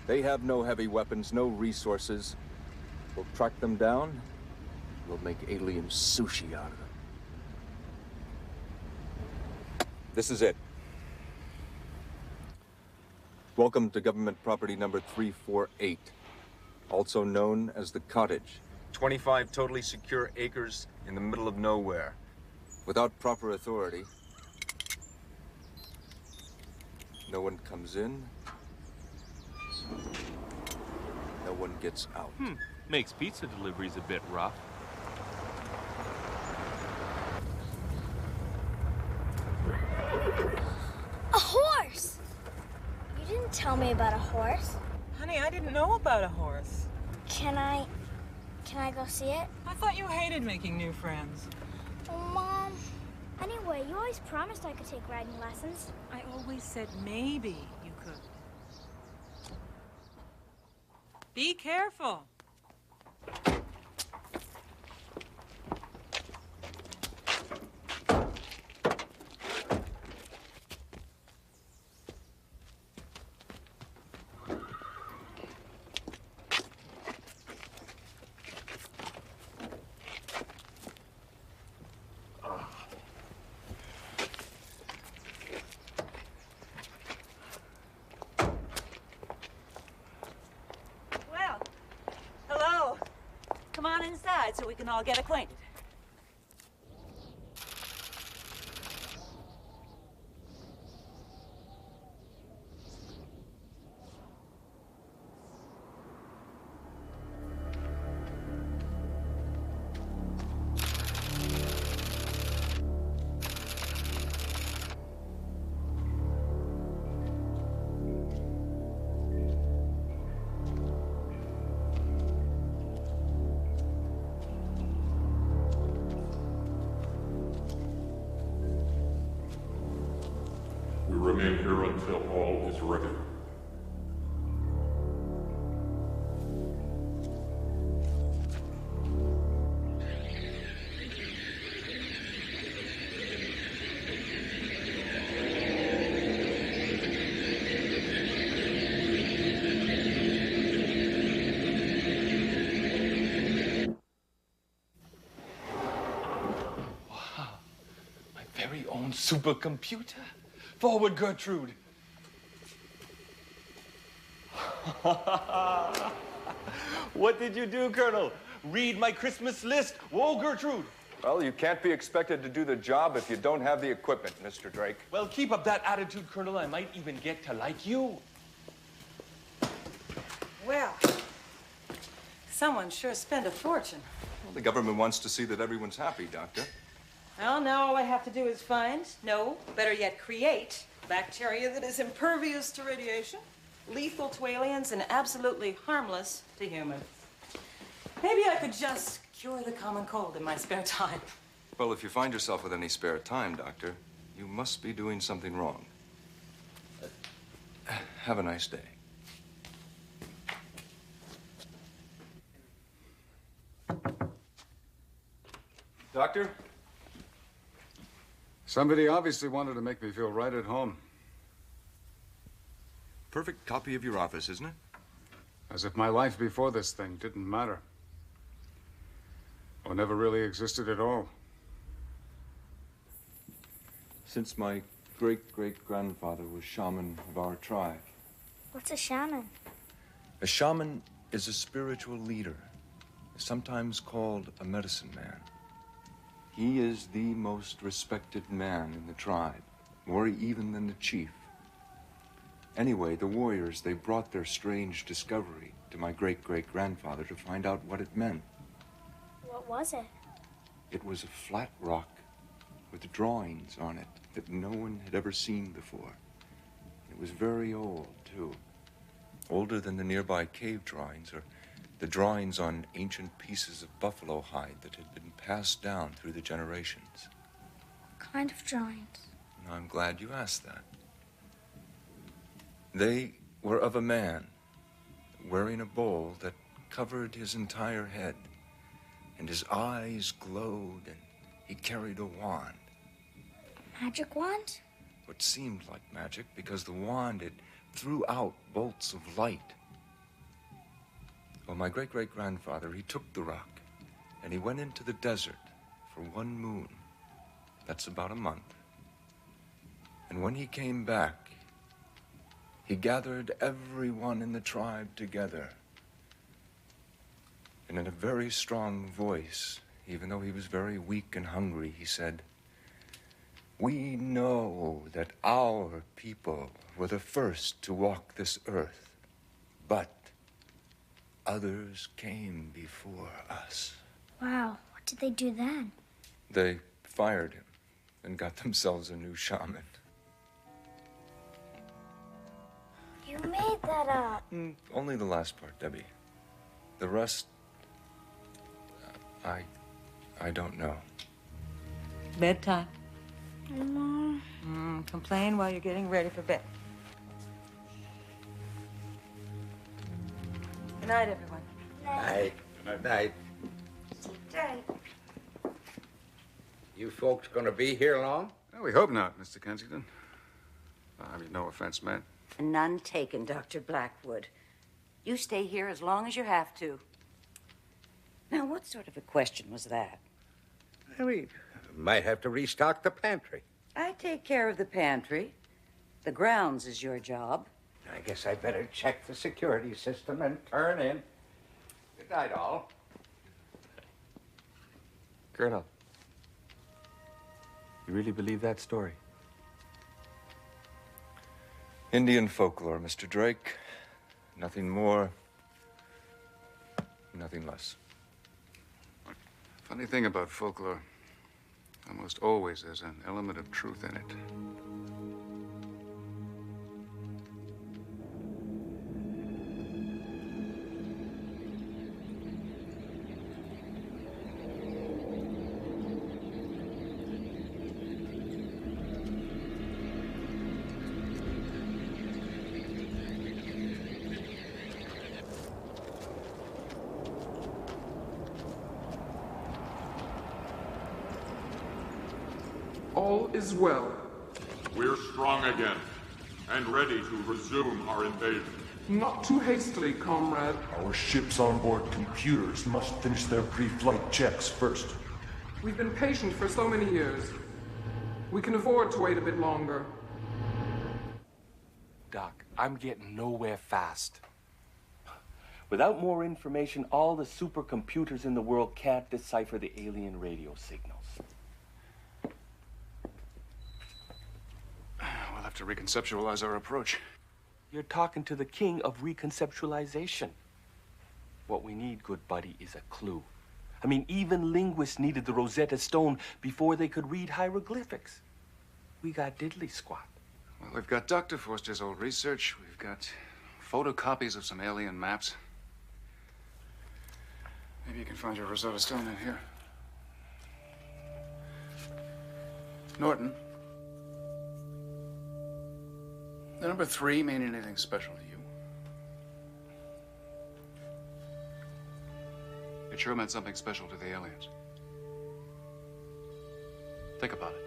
Speaker 16: They have no heavy weapons, no resources. We'll track them down. We'll make alien sushi out of them. This is it. Welcome to government property number 348, also known as the Cottage.
Speaker 3: 25 totally secure acres in the middle of nowhere.
Speaker 16: Without proper authority, no one comes in, no one gets out.
Speaker 9: Makes pizza deliveries a bit rough.
Speaker 4: A horse! You didn't tell me about a horse.
Speaker 1: Honey, I didn't know about a horse.
Speaker 4: Can I Can I go see it?
Speaker 1: I thought you hated making new friends.
Speaker 4: Oh, Mom. Anyway, you always promised I could take riding lessons.
Speaker 1: I always said maybe you could. Be careful.
Speaker 11: So we can all get acquainted.
Speaker 12: We remain here until all is ready.
Speaker 19: Wow. My very own supercomputer. Forward, Gertrude. What did you do, Colonel? Read my Christmas list. Whoa, Gertrude.
Speaker 3: Well, you can't be expected to do the job if you don't have the equipment, Mr. Drake.
Speaker 9: Well, keep up that attitude, Colonel. I might even get to like you.
Speaker 1: Well, someone sure spent a fortune.
Speaker 3: Well, the government wants to see that everyone's happy, Doctor.
Speaker 1: Well, now all I have to do is find, no, better yet, create bacteria that is impervious to radiation, lethal to aliens, and absolutely harmless to humans. Maybe I could just cure the common cold in my spare time.
Speaker 16: Well, if you find yourself with any spare time, Doctor, you must be doing something wrong. Have a nice day. Doctor?
Speaker 15: Somebody obviously wanted to make me feel right at home.
Speaker 16: Perfect copy of your office, isn't it?
Speaker 15: As if my life before this thing didn't matter. Or never really existed at all.
Speaker 16: Since my great-great-grandfather was shaman of our tribe.
Speaker 4: What's a shaman?
Speaker 16: A shaman is a spiritual leader, sometimes called a medicine man. He is the most respected man in the tribe, more even than the chief. Anyway, the warriors, they brought their strange discovery to my great-great-grandfather to find out what it meant.
Speaker 4: What was it?
Speaker 16: It was a flat rock with drawings on it that no one had ever seen before. It was very old, too. Older than the nearby cave drawings or the drawings on ancient pieces of buffalo hide that had been passed down through the generations.
Speaker 4: What kind of drawings?
Speaker 16: I'm glad you asked that. They were of a man wearing a bowl that covered his entire head, and his eyes glowed, and he carried a wand.
Speaker 4: A magic wand?
Speaker 16: What seemed like magic because the wand, it threw out bolts of light. Well, my great-great-grandfather, he took the rock, and he went into the desert for 1 moon. That's about a month. And when he came back, he gathered everyone in the tribe together. And in a very strong voice, even though he was very weak and hungry, he said, "We know that our people were the first to walk this earth, but others came before us."
Speaker 4: Wow, what did they do then?
Speaker 16: They fired him and got themselves a new shaman.
Speaker 4: You made that up.
Speaker 16: Only the last part, Debbie. The rest, I don't know.
Speaker 1: Bedtime.
Speaker 4: Mom.
Speaker 1: Complain while you're getting ready for bed. Good night, everyone.
Speaker 21: Night. Night.
Speaker 4: Night.
Speaker 21: You folks gonna be here long?
Speaker 15: Well, we hope not, Mr. Kensington. I mean, no offense meant.
Speaker 10: None taken, Dr. Blackwood. You stay here as long as you have to. Now, what sort of a question was that?
Speaker 21: We might have to restock the pantry.
Speaker 10: I take care of the pantry. The grounds is your job.
Speaker 21: I guess I better check the security system and turn in. Good night, all.
Speaker 9: Colonel, you really believe that story?
Speaker 16: Indian folklore, Mr. Drake. Nothing more, nothing less.
Speaker 15: Funny thing about folklore, almost always there's an element of truth in it.
Speaker 12: All is well. We're strong again, and ready to resume our invasion.
Speaker 11: Not too hastily, comrade.
Speaker 13: Our ship's onboard computers must finish their pre-flight checks first.
Speaker 11: We've been patient for so many years. We can afford to wait a bit longer.
Speaker 9: Doc, I'm getting nowhere fast. Without more information, all the supercomputers in the world can't decipher the alien radio signals.
Speaker 15: We'll have to reconceptualize our approach.
Speaker 9: You're talking to the king of reconceptualization. What we need, good buddy, is a clue. I mean, even linguists needed the Rosetta Stone before they could read hieroglyphics. We got diddly squat.
Speaker 15: Well, we've got Dr. Forster's old research. We've got photocopies of some alien maps. Maybe you can find your Rosetta Stone in here. Norton. The number 3 mean anything special to you? It sure meant something special to the aliens. Think about it.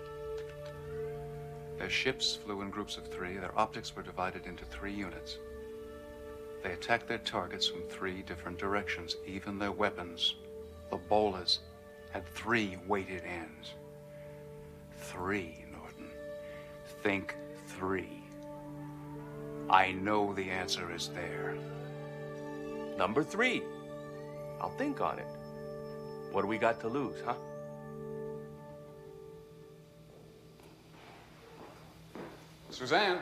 Speaker 15: Their ships flew in groups of 3. Their optics were divided into 3 units. They attacked their targets from 3 different directions. Even their weapons, the bolas, had 3 weighted ends. 3, Norton. Think 3. I know the answer is there.
Speaker 9: Number 3. I'll think on it. What do we got to lose, huh?
Speaker 15: Suzanne,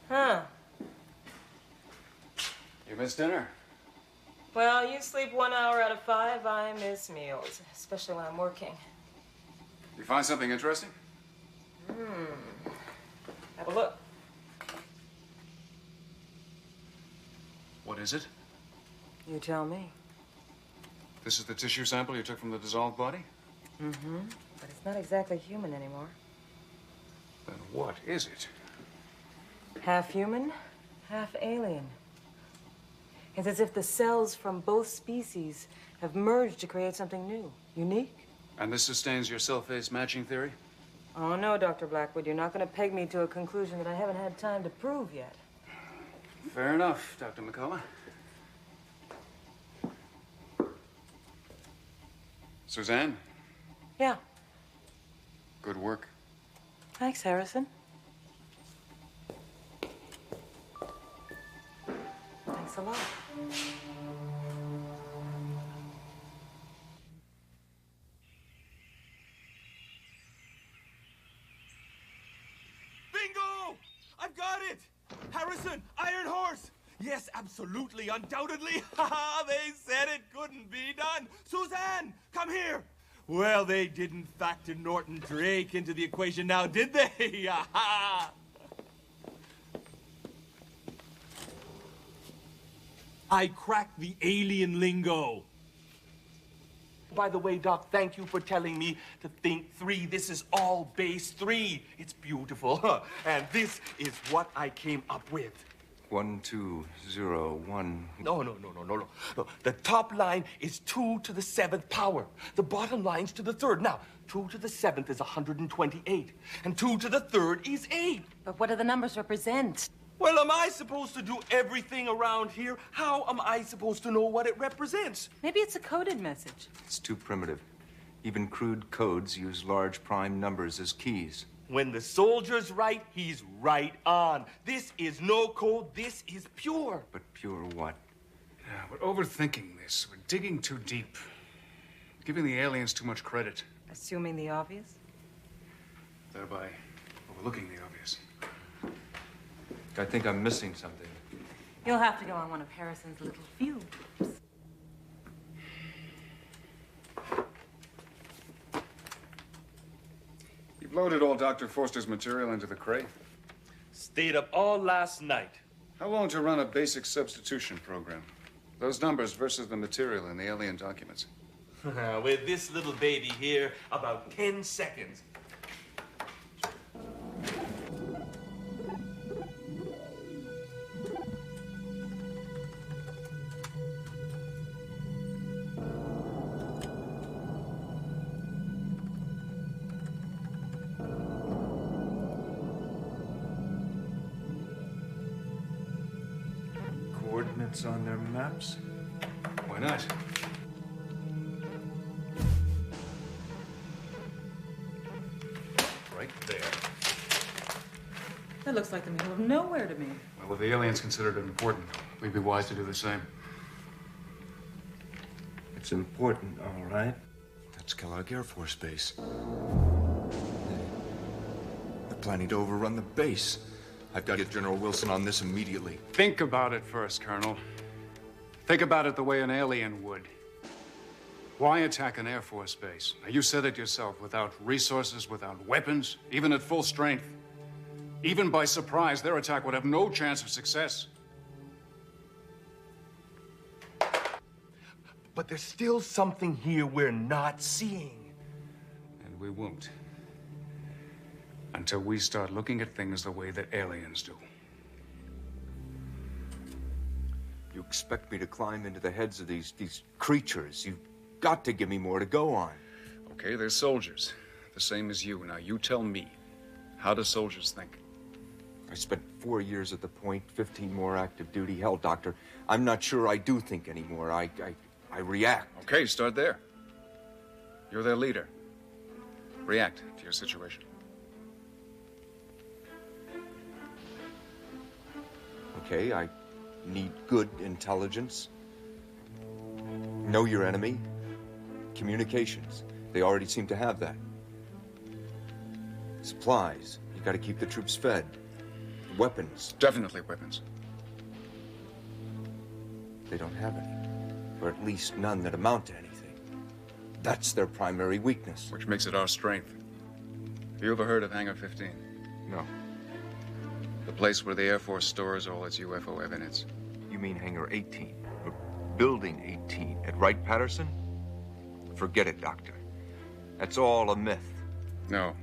Speaker 1: Huh.
Speaker 15: you missed dinner.
Speaker 1: Well, you sleep 1 hour out of 5. I miss meals, especially when I'm working.
Speaker 15: You find something interesting?
Speaker 1: Have a look.
Speaker 15: What is it?
Speaker 1: You tell me.
Speaker 15: This is the tissue sample you took from the dissolved body?
Speaker 1: Mm-hmm. But it's not exactly human anymore.
Speaker 15: Then what is it?
Speaker 1: Half human, half alien. It's as if the cells from both species have merged to create something new, unique.
Speaker 15: And this sustains your cell-phase matching theory?
Speaker 1: Oh, no, Dr. Blackwood. You're not going to peg me to a conclusion that I haven't had time to prove yet.
Speaker 15: Fair enough, Dr. McCullough. Suzanne,
Speaker 1: Yeah.
Speaker 15: good work.
Speaker 1: Thanks, Harrison. Thanks a lot.
Speaker 9: Bingo! I've got it! Harrison, Iron Horse! Yes, absolutely, undoubtedly. Ha! They said it couldn't be done. Suzanne, come here. Well, they didn't factor Norton Drake into the equation now, did they? Ha! I cracked the alien lingo. By the way, Doc, thank you for telling me to think 3. This is all base 3. It's beautiful, huh? And this is what I came up with.
Speaker 16: 1, 2, 0, 1.
Speaker 9: No. The top line is 2 to the 7th power. The bottom line's to the 3rd. Now, 2 to the 7th is 128. And 2 to the 3rd is 8.
Speaker 1: But what do the numbers represent?
Speaker 9: Well, am I supposed to do everything around here? How am I supposed to know what it represents?
Speaker 1: Maybe it's a coded message.
Speaker 16: It's too primitive. Even crude codes use large prime numbers as keys.
Speaker 9: When the soldier's right, he's right on. This is no code, this is pure.
Speaker 16: But pure what?
Speaker 6: Yeah, we're overthinking this. We're digging too deep. Giving the aliens too much credit.
Speaker 1: Assuming the obvious?
Speaker 6: Thereby overlooking the obvious.
Speaker 16: I think I'm missing something.
Speaker 1: You'll have to go on one of Harrison's little field trips.
Speaker 6: You've loaded all Dr. Forster's material into the crate?
Speaker 9: Stayed up all last night.
Speaker 6: How long to run a basic substitution program? Those numbers versus the material in the alien documents.
Speaker 9: With this little baby here, about 10 seconds.
Speaker 16: Coordinates on their maps?
Speaker 6: Why not? Right there.
Speaker 1: That looks like the middle of nowhere to me.
Speaker 6: Well, if the aliens considered it important, we'd be wise to do the same.
Speaker 16: It's important, all right. That's Kellogg Air Force Base. They're planning to overrun the base. I've got to get General Wilson on this immediately.
Speaker 6: Think about it first, Colonel. Think about it the way an alien would. Why attack an Air Force base? Now, you said it yourself, without resources, without weapons, even at full strength. Even by surprise, their attack would have no chance of success.
Speaker 9: But there's still something here we're not seeing.
Speaker 6: And we won't. Until we start looking at things the way that aliens do.
Speaker 16: You expect me to climb into the heads of these creatures? You've got to give me more to go on.
Speaker 6: Okay, they're soldiers. The same as you. Now, you tell me. How do soldiers think?
Speaker 16: I spent 4 years at the point, 15 more active duty. Hell, Doctor, I'm not sure I do think anymore. I react.
Speaker 6: Okay, start there. You're their leader. React to your situation.
Speaker 16: Okay, I need good intelligence. Know your enemy. Communications. They already seem to have that. Supplies. You gotta keep the troops fed. Weapons.
Speaker 6: Definitely weapons.
Speaker 16: They don't have any. Or at least none that amount to anything. That's their primary weakness.
Speaker 6: Which makes it our strength. Have you ever heard of Hangar 15?
Speaker 16: No.
Speaker 6: The place where the Air Force stores all its UFO evidence.
Speaker 16: You mean Hangar 18? Or Building 18 at Wright-Patterson? Forget it, Doctor. That's all a myth.
Speaker 6: No.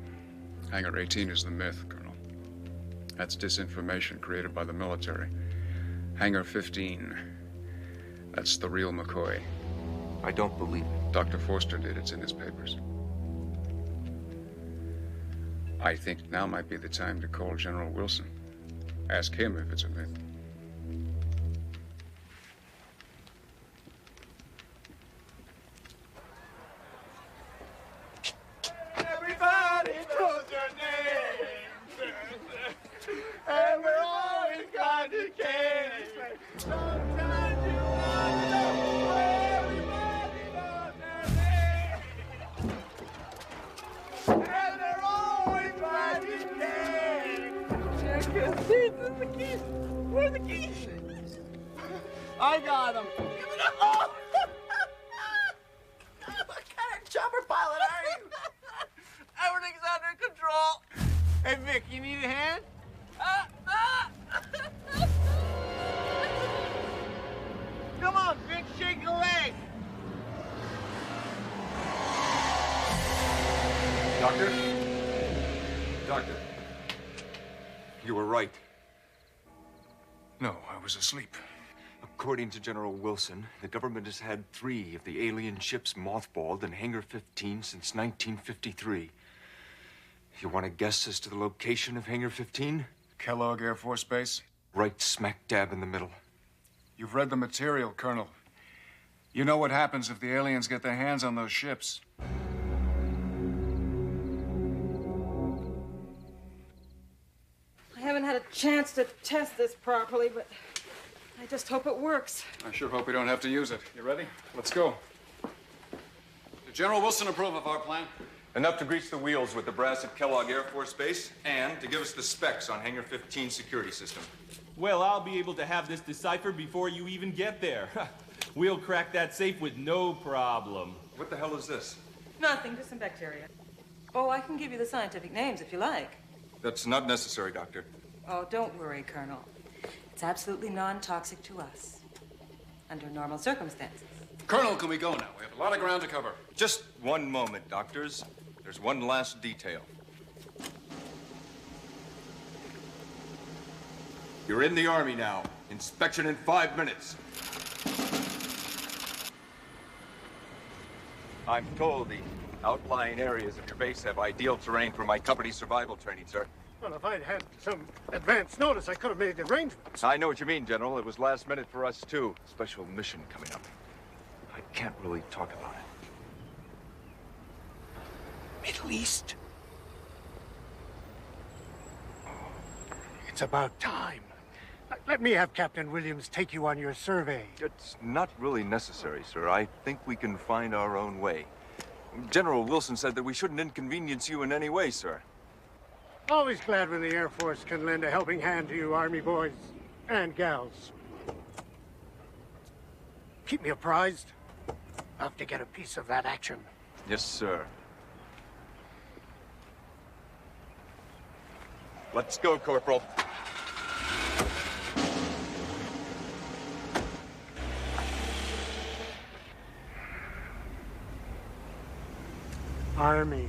Speaker 6: Hangar 18 is the myth, Colonel. That's disinformation created by the military. Hangar 15. That's the real McCoy.
Speaker 16: I don't believe it.
Speaker 6: Dr. Forster did. It's in his papers. I think now might be the time to call General Wilson. Ask him if it's a myth.
Speaker 8: Everybody knows your name. And we're always glad you came. Sometimes you wonder where everybody knows their name. And they're always glad you came. Check your seats and the keys. Where are the keys? I got them. Give it up. Oh! What kind of chopper pilot are you? Everything's under control. Hey, Vic, you need a hand? Come on, Vic, shake a leg.
Speaker 3: Doctor? Doctor. You were right.
Speaker 15: No, I was asleep.
Speaker 16: According to General Wilson, the government has had 3 of the alien ships mothballed in Hangar 15 since 1953. You want to guess as to the location of Hangar 15?
Speaker 15: Kellogg Air Force Base?
Speaker 16: Right smack dab in the middle.
Speaker 15: You've read the material, Colonel. You know what happens if the aliens get their hands on those ships.
Speaker 1: I haven't had a chance to test this properly, but I just hope it works.
Speaker 15: I sure hope we don't have to use it. You ready? Let's go. Did General Wilson approve of our plan?
Speaker 3: Enough to grease the wheels with the brass at Kellogg Air Force Base and to give us the specs on Hangar 15 security system.
Speaker 9: Well, I'll be able to have this deciphered before you even get there. We'll crack that safe with no problem.
Speaker 3: What the hell is this?
Speaker 1: Nothing, just some bacteria. Oh, I can give you the scientific names if you like.
Speaker 3: That's not necessary, Doctor.
Speaker 1: Oh, don't worry, Colonel. It's absolutely non-toxic to us, under normal circumstances.
Speaker 15: Colonel, can we go now? We have a lot of ground to cover.
Speaker 3: Just one moment, doctors. There's one last detail. You're in the Army now. Inspection in 5 minutes. I'm told the outlying areas of your base have ideal terrain for my company's survival training, sir.
Speaker 2: Well, if I'd had some advance notice, I could have made the arrangements.
Speaker 16: I know what you mean, General. It was last minute for us, too. Special mission coming up. I can't really talk about it.
Speaker 2: Middle East. It's about time. Let me have Captain Williams take you on your survey.
Speaker 16: It's not really necessary, sir. I think we can find our own way. General Wilson said that we shouldn't inconvenience you in any way, sir.
Speaker 2: Always glad when the Air Force can lend a helping hand to you Army boys and gals. Keep me apprised. I'll have to get a piece of that action.
Speaker 16: Yes, sir.
Speaker 3: Let's go, Corporal.
Speaker 2: Army.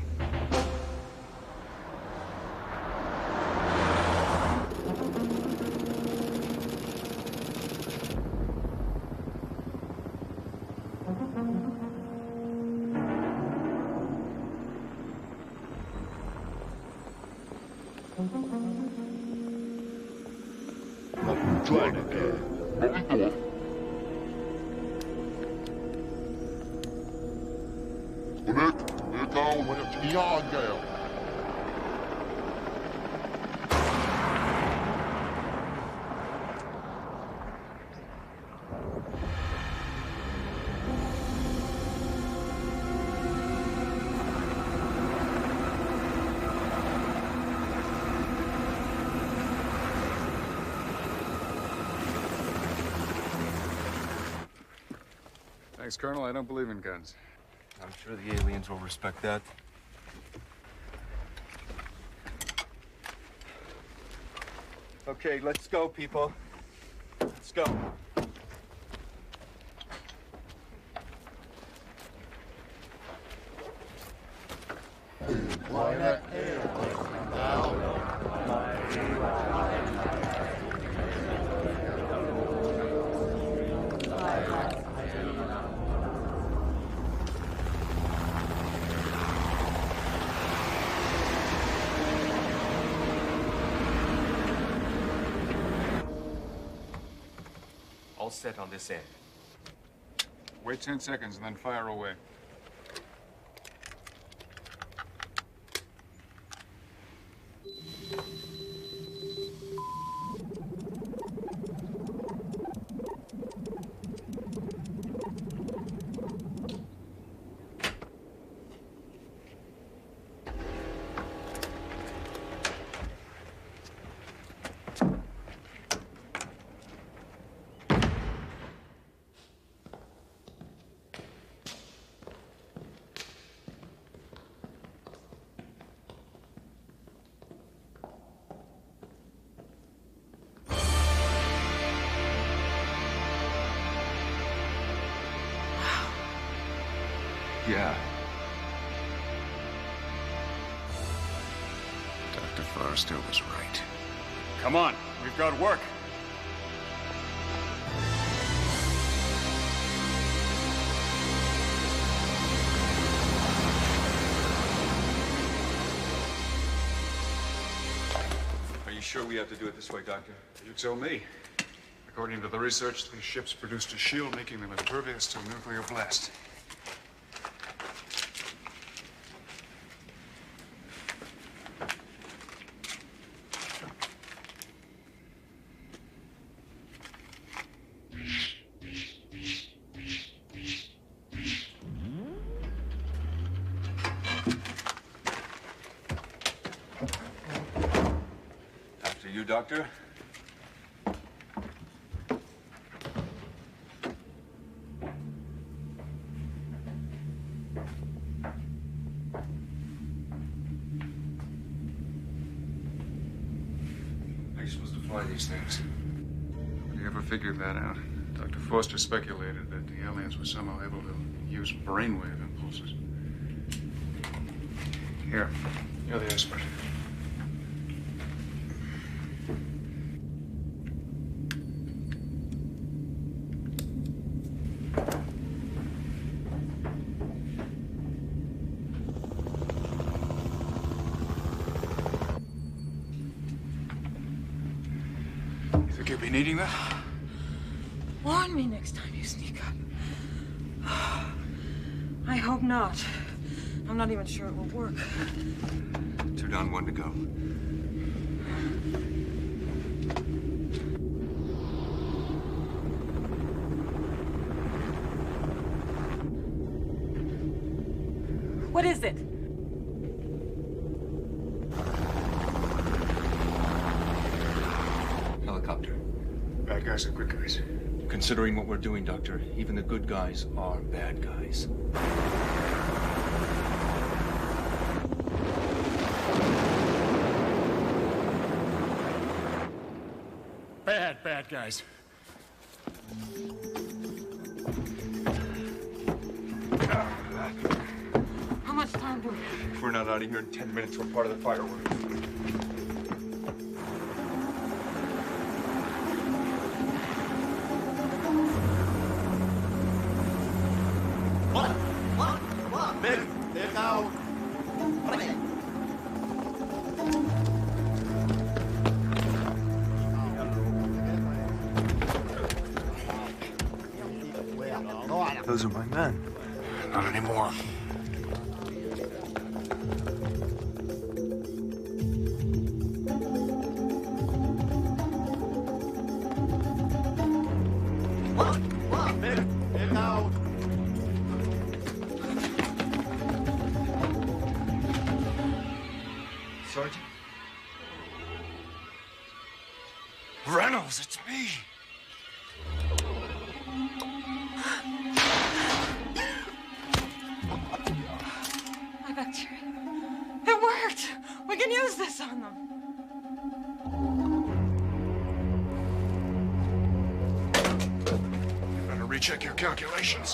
Speaker 15: Thanks, Colonel. I don't believe in guns.
Speaker 16: I'm sure the aliens will respect that.
Speaker 3: Okay, let's go, people. Let's go.
Speaker 9: All set on this end.
Speaker 15: Wait 10 seconds and then fire away.
Speaker 16: Yeah.
Speaker 15: Forrester was right.
Speaker 6: Come on, we've got work.
Speaker 3: Are you sure we have to do it this way, Doctor?
Speaker 6: You tell me. According to the research, these ships produced a shield making them impervious to a nuclear blast.
Speaker 3: After you, Doctor.
Speaker 6: How are you supposed to fly these things? Nobody ever figured that out. Dr. Foster speculated that the aliens were somehow able to use brainwave impulses. Here, you're the expert. You think you'll be needing that?
Speaker 1: Warn me next time you sneak up. I hope not. I'm not even sure it will work.
Speaker 16: 2 down, 1 to go.
Speaker 1: What is it?
Speaker 16: Helicopter.
Speaker 6: Bad guys are good guys.
Speaker 16: Considering what we're doing, Doctor, even the good guys are bad guys.
Speaker 6: Bad guys.
Speaker 1: How much time do we have?
Speaker 3: If we're not out of here in 10 minutes, we're part of the fireworks.
Speaker 16: Those are my men.
Speaker 6: Not anymore.
Speaker 3: Sergeant?
Speaker 19: Reynolds, it's me.
Speaker 1: My bacteria. It worked! We can use this on them.
Speaker 6: You better recheck your calculations.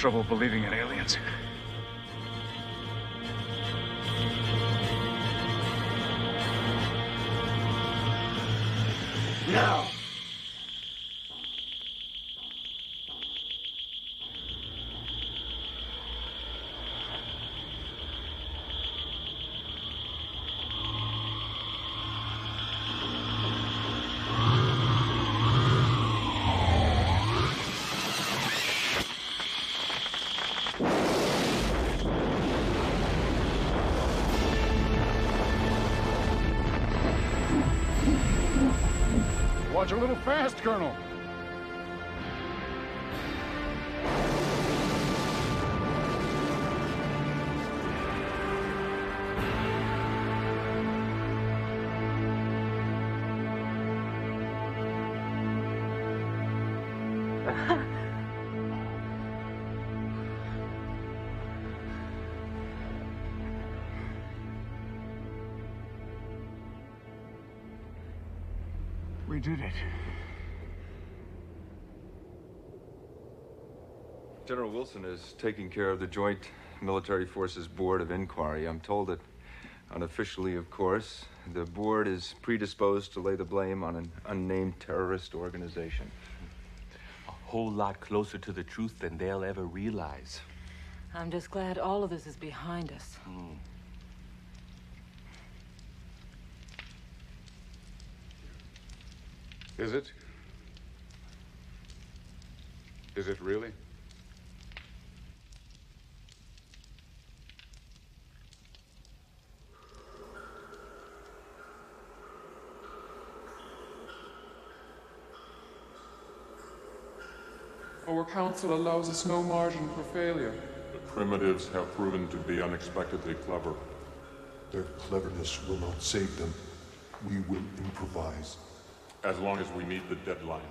Speaker 19: trouble believing in aliens.
Speaker 21: Now!
Speaker 7: Watch a little fast, Colonel.
Speaker 19: We did it.
Speaker 16: General Wilson is taking care of the Joint Military Forces Board of Inquiry. I'm told that, unofficially, of course, the board is predisposed to lay the blame on an unnamed terrorist organization.
Speaker 9: A whole lot closer to the truth than they'll ever realize.
Speaker 1: I'm just glad all of this is behind us.
Speaker 5: Is it? Is it really?
Speaker 11: Our council allows us no margin for failure.
Speaker 12: The primitives have proven to be unexpectedly clever.
Speaker 13: Their cleverness will not save them. We will improvise.
Speaker 12: As long as we meet the deadline.